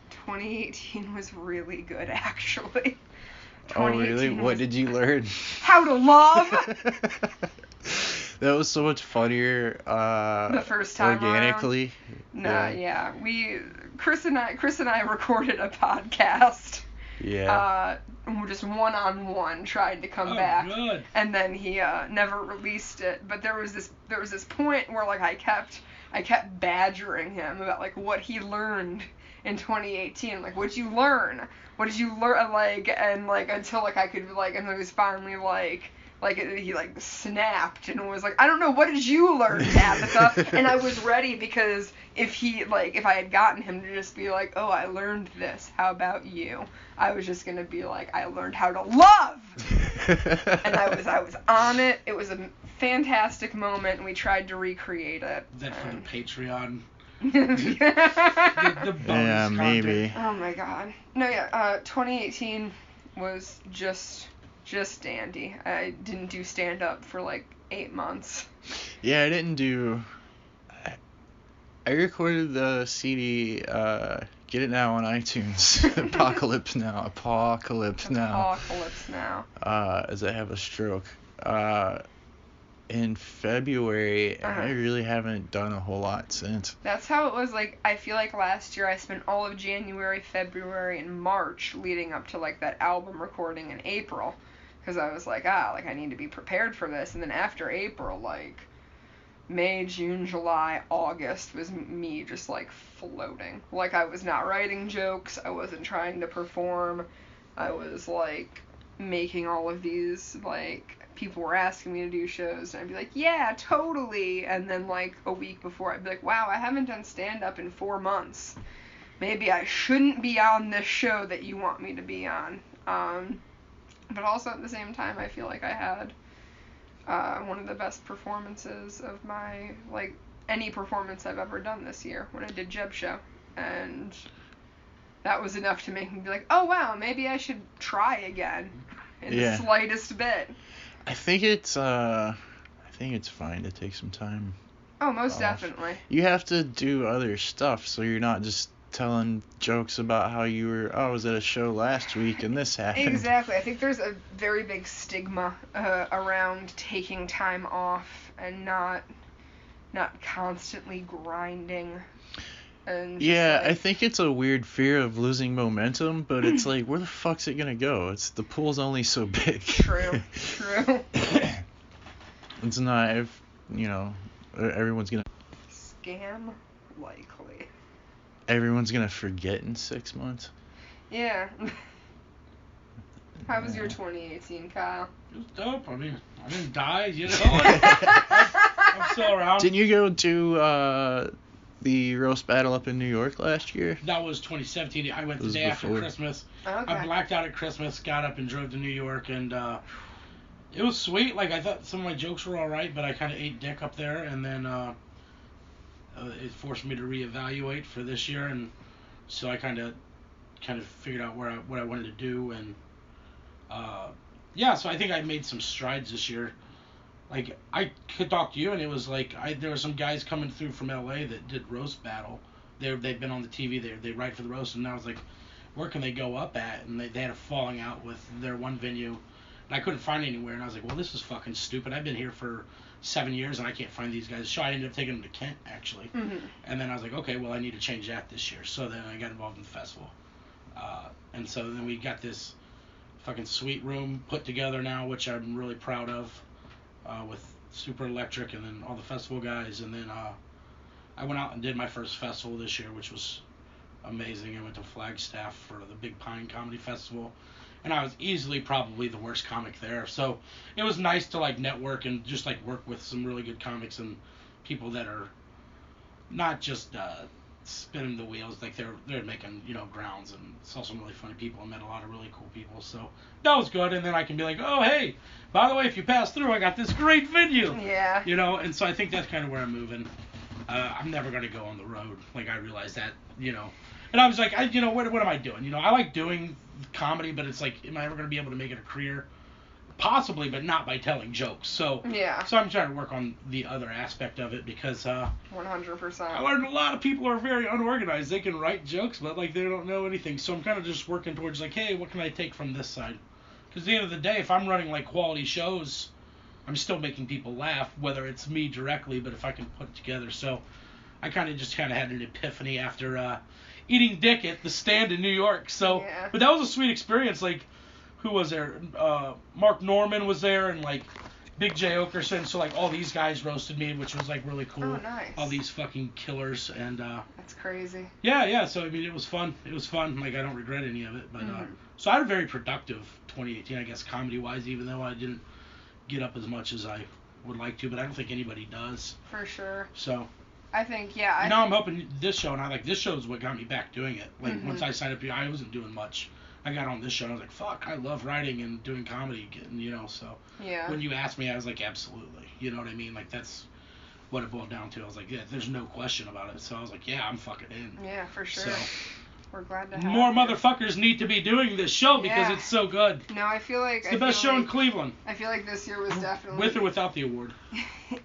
2018 was really good, actually. Oh, really? What did you learn? How to love! That was so much funnier. The first time organically. Around. Yeah. Chris and I recorded a podcast. Yeah. Just one-on-one trying to come back. Good. And then he never released it. But there was this point where I kept badgering him about what he learned in 2018. What'd you learn? What did you learn? And until I could and then it was finally he snapped and was I don't know, what did you learn, Tabitha? And I was ready because if I had gotten him to just be oh, I learned this, how about you? I was just gonna be I learned how to love. And I was on it. It was a fantastic moment, and we tried to recreate it. Is that for the Patreon? the bonus maybe. Oh my god. No, yeah. 2018 was just dandy. I didn't do stand up for 8 months. Yeah, I didn't do. I recorded the CD. Get it now on iTunes. Apocalypse Now. As I have a stroke. in February, and I really haven't done a whole lot since. That's how it was, like, I feel like last year I spent all of January, February, and March leading up to, like, that album recording in April, because I was like, I need to be prepared for this, and then after April, like, May, June, July, August was me just, like, floating. Like, I was not writing jokes, I wasn't trying to perform, I was, like, making all of these, like, people were asking me to do shows, and I'd be like, yeah, totally, and then, like, a week before, I'd be like, wow, I haven't done stand-up in 4 months. Maybe I shouldn't be on this show that you want me to be on. But also, at the same time, I feel like I had one of the best performances of my, like, any performance I've ever done this year, when I did Jeb Show, and that was enough to make me be like, oh, wow, maybe I should try again, in the slightest bit. I think it's fine to take some time. Oh, most definitely. You have to do other stuff, so you're not just telling jokes about how you were, I was at a show last week and this happened. Exactly. I think there's a very big stigma around taking time off and not constantly grinding. And yeah, like, I think it's a weird fear of losing momentum, but it's like, where the fuck's it gonna go? The pool's only so big. True. It's not, if, everyone's gonna... Scam? Likely. Everyone's gonna forget in 6 months? Yeah. How was your 2018, Kyle? It was dope. I mean, I didn't die, I'm still around. Didn't you go to the roast battle up in New York last year? That was 2017. I went the day after Christmas. Okay. I blacked out at Christmas, got up and drove to New York, and it was sweet. Like, I thought some of my jokes were all right, but I kind of ate dick up there, and then it forced me to reevaluate for this year, and so I kind of figured out what I wanted to do, and so I think I made some strides this year. Like, I could talk to you, and it was like, there were some guys coming through from LA that did roast battle. They've been on the TV, they write for the roast, and I was like, where can they go up at? And they had a falling out with their one venue, and I couldn't find anywhere, and I was like, well, this is fucking stupid. I've been here for 7 years, and I can't find these guys. So I ended up taking them to Kent, actually. Mm-hmm. And then I was like, okay, well, I need to change that this year. So then I got involved in the festival. And so then we got this fucking sweet room put together now, which I'm really proud of, with Super Electric and then all the festival guys. And then I went out and did my first festival this year, which was amazing. I went to Flagstaff for the Big Pine Comedy Festival, and I was easily probably the worst comic there. So it was nice to, like, network and just, like, work with some really good comics and people that are not just spinning the wheels, like they're making, grounds, and saw some really funny people and met a lot of really cool people. So that was good. And then I can be like, oh, hey, by the way, if you pass through, I got this great venue. Yeah. And so I think that's kind of where I'm moving. I'm never going to go on the road. Like, I realized that, And I was like, what am I doing? I like doing comedy, but it's like, am I ever going to be able to make it a career? Possibly, but not by telling jokes. So yeah. So I'm trying to work on the other aspect of it, because 100%. I learned a lot of people are very unorganized. They can write jokes, but, like, they don't know anything. So I'm kind of just working towards, like, hey, what can I take from this side? Because at the end of the day, if I'm running, like, quality shows, I'm still making people laugh, whether it's me directly, but if I can put it together. So I kind of had an epiphany after eating dick at the Stand in New York. So, yeah. But that was a sweet experience. Like, who was there? Mark Norman was there, and, like, Big J Okerson. So, like, all these guys roasted me, which was, like, really cool. Oh, nice. All these fucking killers, and that's crazy. Yeah. So I mean, it was fun. Like, I don't regret any of it. But so I had a very productive 2018, I guess, comedy-wise, even though I didn't get up as much as I would like to. But I don't think anybody does. For sure. So. I think, yeah. Now I'm hoping this show, and this show is what got me back doing it. Like, once I signed up here, I wasn't doing much. I got on this show, and I was like, fuck, I love writing and doing comedy, and, so. Yeah. When you asked me, I was like, absolutely. You know what I mean? Like, that's what it boiled down to. I was like, yeah, there's no question about it. So I was like, yeah, I'm fucking in. Yeah, for sure. So, we're glad to have more you. Motherfuckers need to be doing this show because it's so good. No, I feel like... It's the best show in Cleveland. I feel like this year was definitely... With or without the award.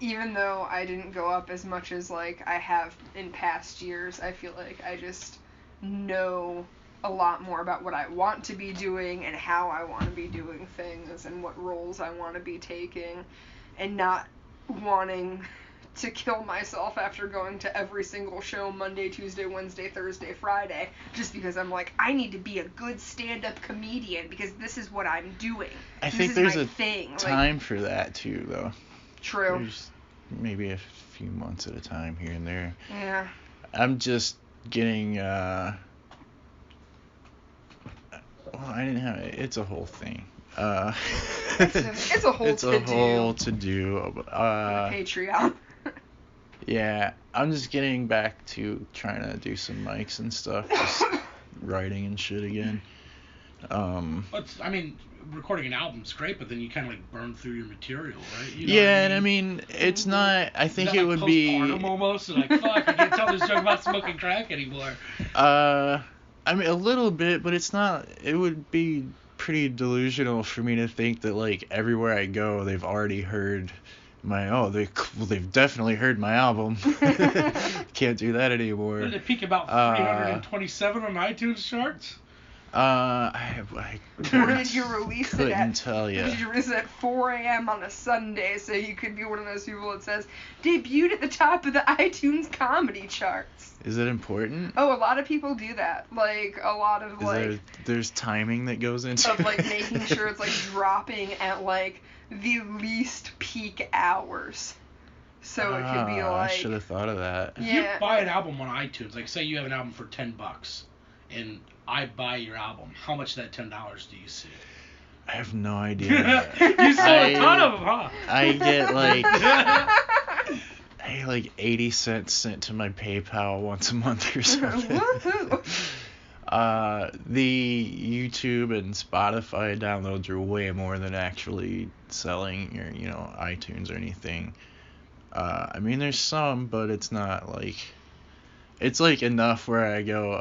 Even though I didn't go up as much as, like, I have in past years, I feel like I just know a lot more about what I want to be doing and how I want to be doing things and what roles I want to be taking, and not wanting to kill myself after going to every single show Monday, Tuesday, Wednesday, Thursday, Friday, just because I'm like, I need to be a good stand-up comedian because this is what I'm doing. I think there's a thing. time for that too, though. True. There's maybe a few months at a time here and there. Yeah. I'm just getting well, I didn't have it's a whole thing. It's a whole to do. Patreon. Yeah, I'm just getting back to trying to do some mics and stuff, just writing and shit again. I mean, recording an album's great, but then you kind of like burn through your material, right? You know yeah, and I mean, it's not. I think it would be. Almost like fuck, I can't tell this joke about smoking crack anymore. I mean, a little bit, but it's not. It would be pretty delusional for me to think that like everywhere I go, they've already heard they've definitely heard my album. Can't do that anymore. Did it peak about 327 on iTunes charts? Or did you release it at? Tell you. Did you release it at 4 a.m. on a Sunday so you could be one of those people that says debuted at the top of the iTunes comedy charts? Is it important? Oh, a lot of people do that. Like a lot of there's timing that goes into of like making sure it's like dropping at like the least peak hours. So it could be like. I should have thought of that. If you buy an album on iTunes, like say you have an album for $10, and I buy your album, how much of that $10 do you see? I have no idea. You saw a ton of them, huh? I get like I get like 80 cents sent to my PayPal once a month or something. The YouTube and Spotify downloads are way more than actually selling your, iTunes or anything. I mean, there's some, but it's not like. It's like enough where I go,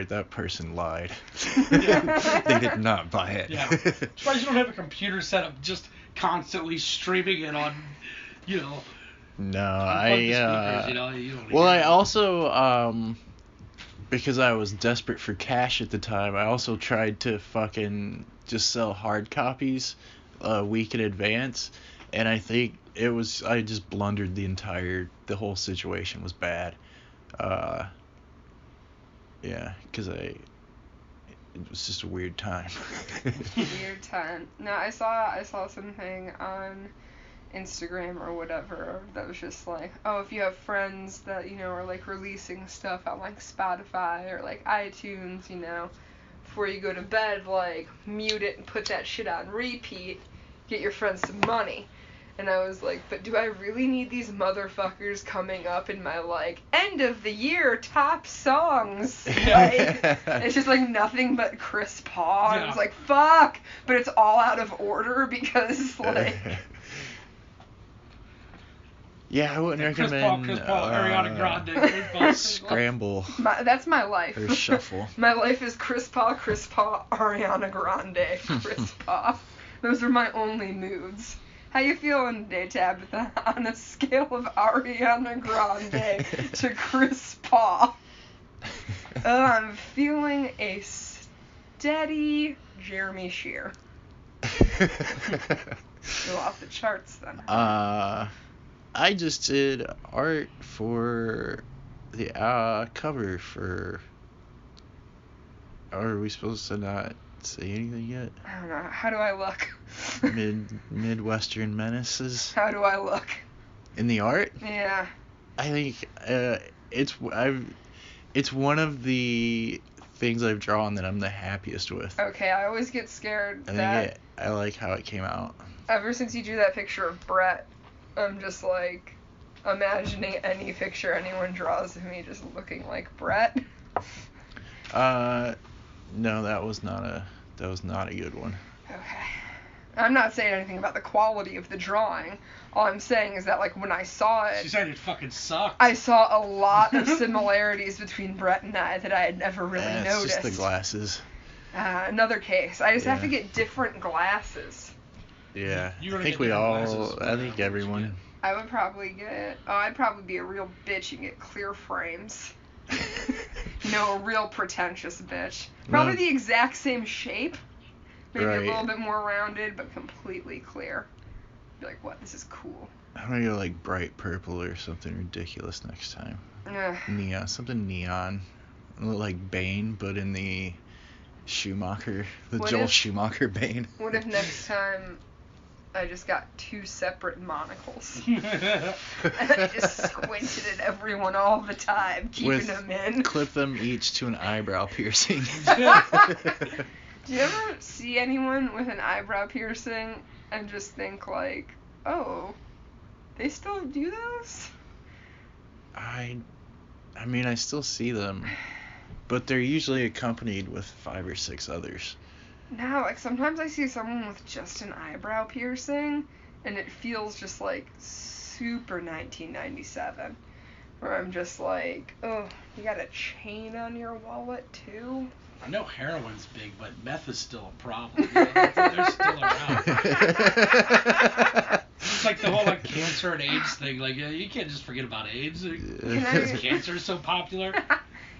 that person lied. They did not buy it. Yeah. Surprised you don't have a computer set up just constantly streaming it on, No, I also, because I was desperate for cash at the time, I also tried to fucking just sell hard copies a week in advance, and I think I just blundered the whole situation was bad. Yeah, because it was just a weird time. Weird time. No, I saw something on Instagram or whatever that was just like, oh, if you have friends that, are like releasing stuff on like Spotify or like iTunes, before you go to bed, like mute it and put that shit on repeat, get your friends some money. And I was like, but do I really need these motherfuckers coming up in my, like, end of the year top songs? Like, it's just, like, nothing but Chris Paul. And I was like, fuck! But it's all out of order because, like... Yeah, I wouldn't recommend... Chris Paul, Ariana Grande, Scramble. That's my life. Or shuffle. My life is Chris Paul, Ariana Grande, Chris Paul. Those are my only moods. How you feeling today, Tabitha? On a scale of Ariana Grande to Chris Paul. I'm feeling a steady Jeremy Shear. Go off the charts then. I just did art for the cover for. Are we supposed to not say anything yet? I don't know. How do I look? Midwestern Menaces. How do I look? In the art? Yeah. I think it's one of the things I've drawn that I'm the happiest with. Okay, I always get scared I like how it came out. Ever since you drew that picture of Brett, I'm just like imagining any picture anyone draws of me just looking like Brett. No, that was not a good one. Okay. I'm not saying anything about the quality of the drawing. All I'm saying is that, like, when I saw it... She said it fucking sucked. I saw a lot of similarities between Brett and I that I had never really noticed. It's just the glasses. Another case. I just have to get different glasses. Yeah. I think we all... I think everyone... I would probably get... Oh, I'd probably be a real bitch and get clear frames. A real pretentious bitch. Probably the exact same shape. Maybe a little bit more rounded, but completely clear. Be like, what? This is cool. I'm gonna go like bright purple or something ridiculous next time. Neon, something neon. Look like Bane, but in the Schumacher, Joel Schumacher Bane. What if next time I just got 2 separate monocles? And I just squinted at everyone all the time, keeping them in. Clip them each to an eyebrow piercing. Do you ever see anyone with an eyebrow piercing and just think like, oh, they still do those? I mean, I still see them, but they're usually accompanied with 5 or 6 others. No, like sometimes I see someone with just an eyebrow piercing, and it feels just like super 1997, where I'm just like, oh, you got a chain on your wallet too? I know heroin's big, but meth is still a problem. You know? They're still around. It's like the whole like cancer and AIDS thing. Like you can't just forget about AIDS. Cancer is so popular.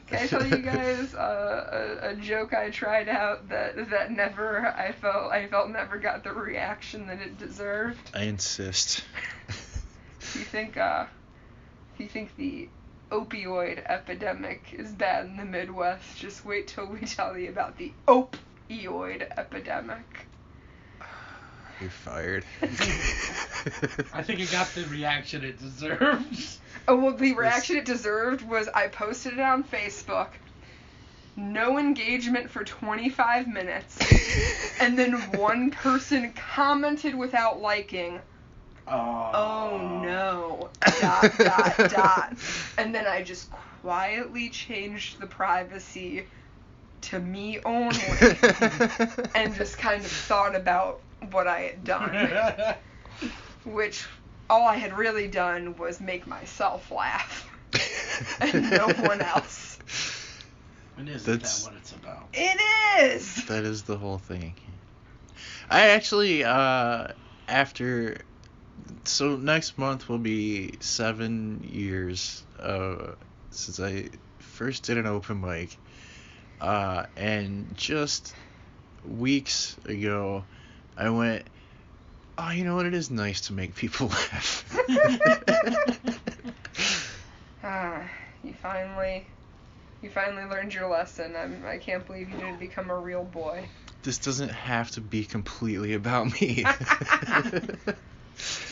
Can I tell you guys a joke I tried out that never I felt never got the reaction that it deserved? I insist. If you think the opioid epidemic is bad in the Midwest, just wait till we tell you about the opioid epidemic. You're fired. I think it got the reaction it deserved. Oh, well, the reaction it deserved was I posted it on Facebook. No engagement for 25 minutes. And then one person commented without liking. Oh no. ... And then I just quietly changed the privacy to me only. And just kind of thought about what I had done. Which all I had really done was make myself laugh. And no one else. And isn't that what it's about? It is! That is the whole thing. I actually, so next month will be 7 years since I first did an open mic. And just weeks ago, I went, oh, you know what? It is nice to make people laugh. You finally learned your lesson. I can't believe you didn't become a real boy. This doesn't have to be completely about me.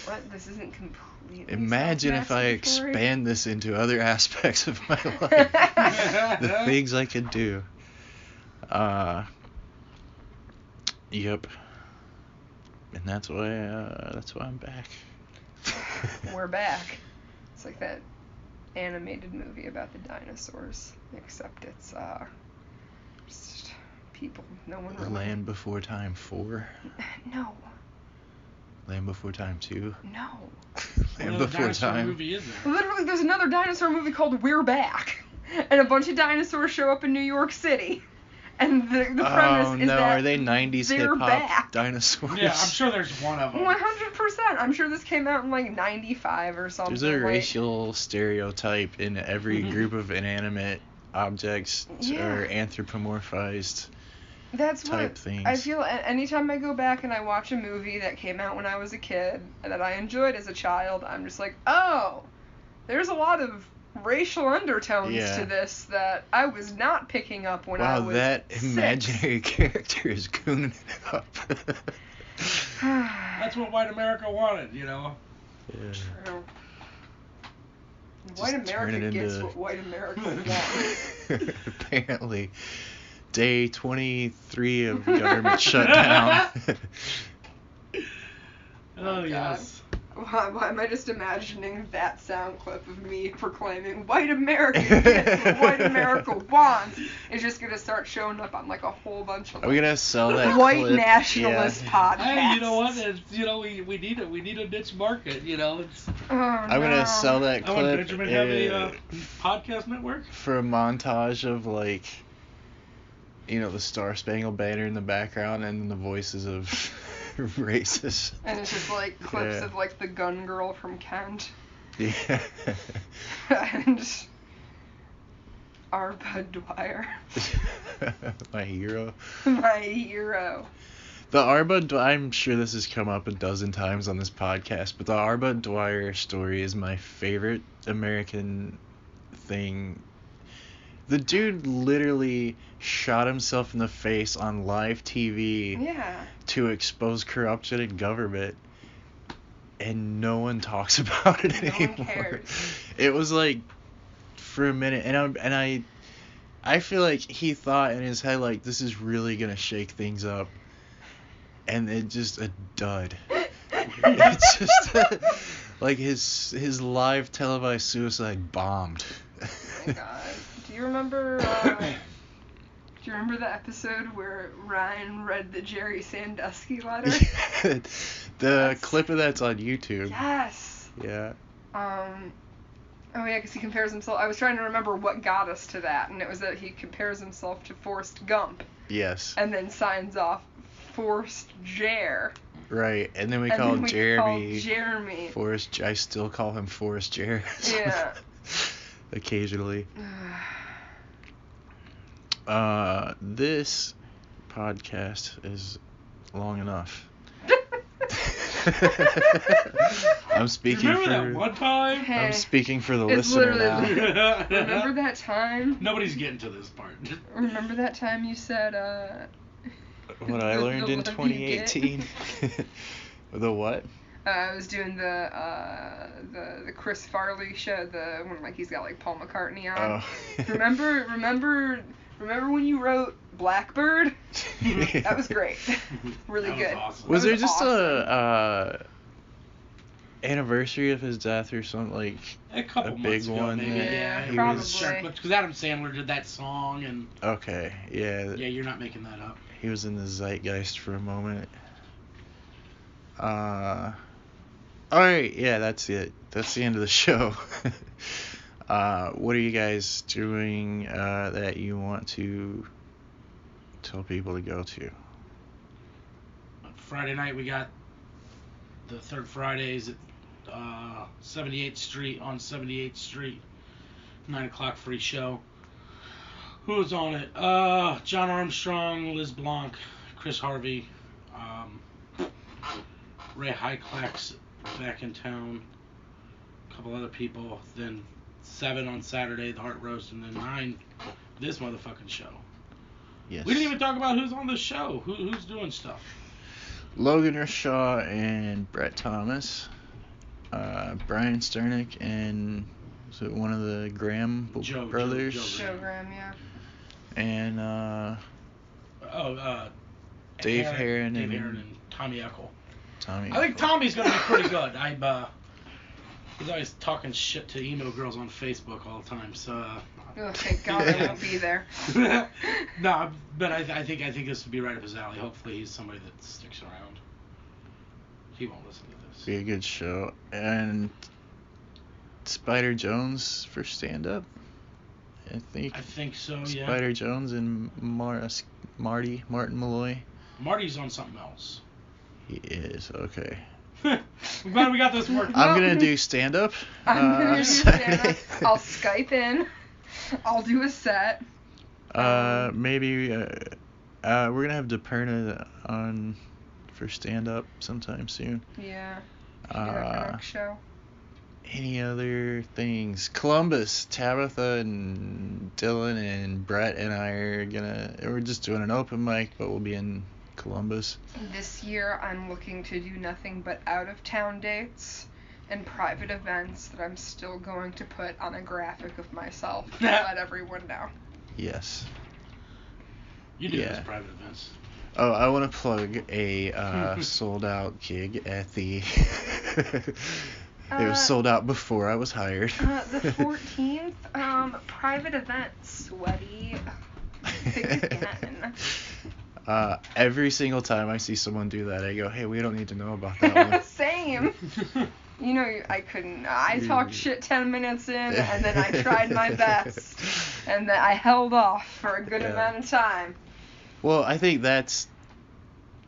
What? This isn't completely. Imagine if I expand this into other aspects of my life. The things I could do. Yep. And that's why I'm back. We're back. It's like that animated movie about the dinosaurs, except it's just people. No one really. Land Before Time 4. No. Land Before Time 2. No. Land Before Time. Movie is there? Literally, there's another dinosaur movie called We're Back, and a bunch of dinosaurs show up in New York City. And the premise is that are they 90s hip-hop dinosaurs? Yeah, I'm sure there's one of them. 100%. I'm sure this came out in like 95 or something. There's a racial stereotype in every group of inanimate objects or anthropomorphized type things. I feel anytime I go back and I watch a movie that came out when I was a kid and that I enjoyed as a child, I'm just like, oh, there's a lot of racial undertones to this that I was not picking up when I was Wow, that 6. imaginary character is gooning it up. That's what white America wanted, you know? Yeah. True. White America gets what white America wants. Apparently. Day 23 of government shutdown. Oh, yes. Why am I just imagining that sound clip of me proclaiming white America gets what white America wants? It's just gonna start showing up on like a whole bunch of. Are we gonna sell that white clip? nationalist podcasts? Hey, you know what? We need a niche market. You know, I'm gonna sell that clip. Would Benjamin have a podcast network for a montage of like, the Star Spangled Banner in the background and then the voices of racists. And it's just like clips of like the gun girl from Kent. Yeah. And our Bud Dwyer. My hero. My hero. The Arba, I'm sure this has come up a dozen times on this podcast, but the Arba Dwyer story is my favorite American thing. The dude literally shot himself in the face on live TV to expose corruption in government, and no one talks about it anymore. No one cares. It was like, for a minute, and I feel like he thought in his head, like, this is really gonna shake things up, and it just a dud. It's just like his live televised suicide bombed. Oh my god. Do you remember the episode where Ryan read the Jerry Sandusky letter? The clip of that's on YouTube. Yes. Yeah. Oh yeah, because he compares himself. I was trying to remember what got us to that, and it was that he compares himself to Forrest Gump. Yes. And then signs off Forrest Jer. Right, and then we call Jeremy. Jeremy. Forrest. I still call him Forrest Jer. Yeah. Occasionally. This podcast is long enough. I'm speaking Remember for that one time? Hey, I'm speaking for the it's listener literally now. Remember that time? Nobody's getting to this part. Remember that time you said What I learned in 2018. The what? I was doing the Chris Farley show, the one like he's got like Paul McCartney on. Oh. Remember when you wrote Blackbird? That was great. Really good. Awesome. Was there just awesome. a anniversary of his death or something, like A couple big months ago, one? maybe. Yeah, he probably. was. Because Adam Sandler did that song, and Okay, yeah. yeah, you're not making that up. He was in the zeitgeist for a moment. Alright, yeah, that's it. That's the end of the show. What are you guys doing that you want to tell people to go to? Friday night we got the third Fridays at 78th Street on 78th Street. 9 o'clock free show. Who's on it? John Armstrong, Liz Blanc, Chris Harvey, Ray Hyclax back in town, a couple other people. Then 7 on Saturday, the Heart Roast, and then 9 this motherfucking show. Yes. We didn't even talk about who's on the show. Who's doing stuff. Logan Rashaw and Brett Thomas, Brian Sternick, and was it one of the Graham brothers? Joe Graham, yeah. And Dave Herron and Tommy Eckel. Tommy. I think Tommy's gonna be pretty good. He's always talking shit to emo girls on Facebook all the time. So. Oh, thank God I won't be there. No, but I think this would be right up his alley. Hopefully he's somebody that sticks around. He won't listen to this. Be a good show. And Spider Jones for stand-up. I think so, yeah. Spider Jones and Martin Malloy. Marty's on something else. He is, okay. I'm glad we got this worked. I'm going to do stand-up. I'm going to do stand-up. I'll Skype in. I'll do a set. Maybe we're going to have DePerna on for stand-up sometime soon. Yeah. Our next show. Any other things? Columbus, Tabitha and Dylan and Brett and I we're just doing an open mic, but we'll be in Columbus. This year I'm looking to do nothing but out-of-town dates and private events that I'm still going to put on a graphic of myself to let everyone know. Yes. You do those private events. Oh, I want to plug a sold-out gig at the... It was sold out before I was hired. The 14th, private event, sweaty. Again. Every single time I see someone do that, I go, hey, we don't need to know about that one. Same. You know, I couldn't. I talked shit 10 minutes in, and then I tried my best, and then I held off for a good amount of time. Well, I think that's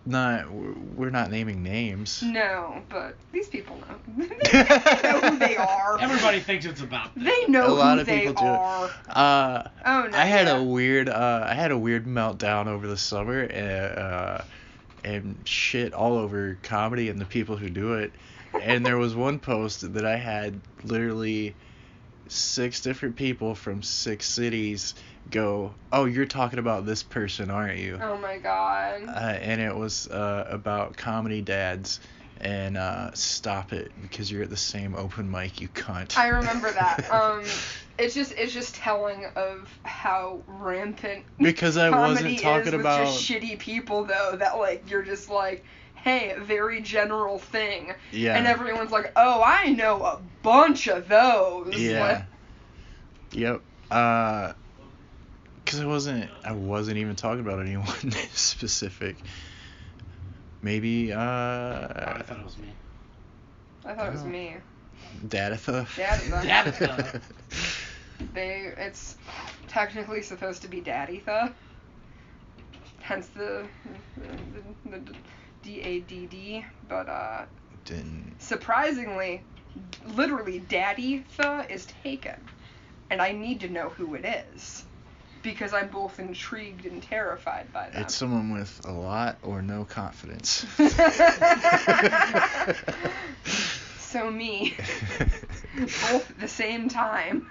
we're not naming names. No, but these people know. They know who they are. Everybody thinks it's about them. They know a lot who of they people are. Do it. Oh no. I had a weird meltdown over the summer, and shit all over comedy and the people who do it. And there was one post that I had literally 6 different people from 6 cities go, "Oh, you're talking about this person, aren't you?" Oh my god. And it was about comedy dads. And stop it, because you're at the same open mic, you cunt. I remember that. It's just telling of how rampant because I comedy wasn't talking is with about just shitty people, though, that like you're just like, hey, very general thing. Yeah. And everyone's like, oh, I know a bunch of those. Yeah. Like, yep. Because I wasn't even talking about anyone specific. Maybe, I thought it was me. I thought it was me. Dadatha. Dadatha. It's technically supposed to be Daddytha. Hence the DADD, but surprisingly, literally Daddytha is taken, and I need to know who it is, because I'm both intrigued and terrified by that. It's someone with a lot or no confidence. So me. Both at the same time.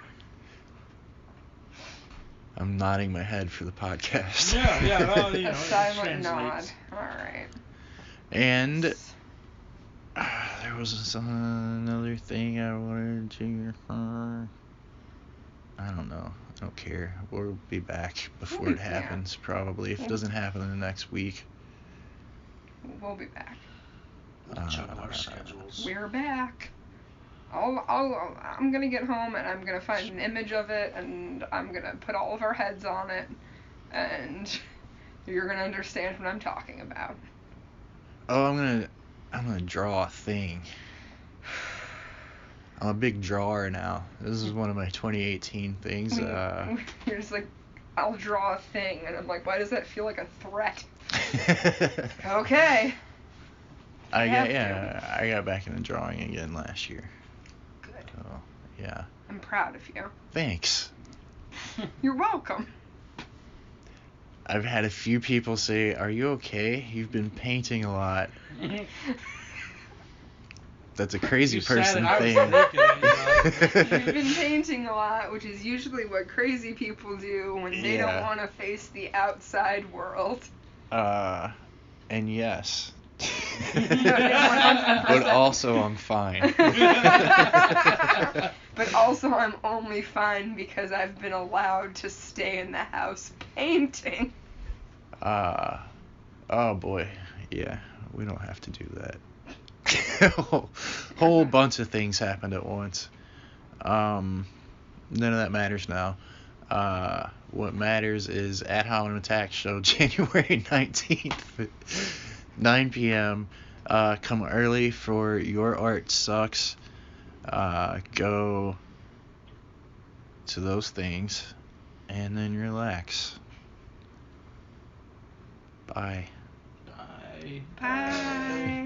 I'm nodding my head for the podcast. Yeah, well, you know, a silent nod. Alright. And there was another thing I wanted to... I don't know. I don't care. We'll be back before it happens, probably. If it doesn't happen in the next week. We'll be back. Juggle our schedules. We're back. I'm gonna get home and I'm gonna find an image of it and I'm gonna put all of our heads on it and you're gonna understand what I'm talking about. Oh, I'm gonna draw a thing. I'm a big drawer now. This is one of my 2018 things. You're just like, I'll draw a thing, and I'm like, why does that feel like a threat? Okay. I got back into drawing again last year. Good. So, yeah. I'm proud of you. Thanks. You're welcome. I've had a few people say, "Are you okay? You've been painting a lot." That's a crazy person thing. You've been painting a lot, which is usually what crazy people do when they don't want to face the outside world. And yes. No, but also I'm fine. But also I'm only fine because I've been allowed to stay in the house painting. Oh boy. Yeah, we don't have to do that. Whole bunch of things happened at once. None of that matters now. What matters is Ad Hominem Attack Show, January 19th, 9 p.m. Come early for Your Art Sucks. Go to those things and then relax. Bye. Bye. Bye.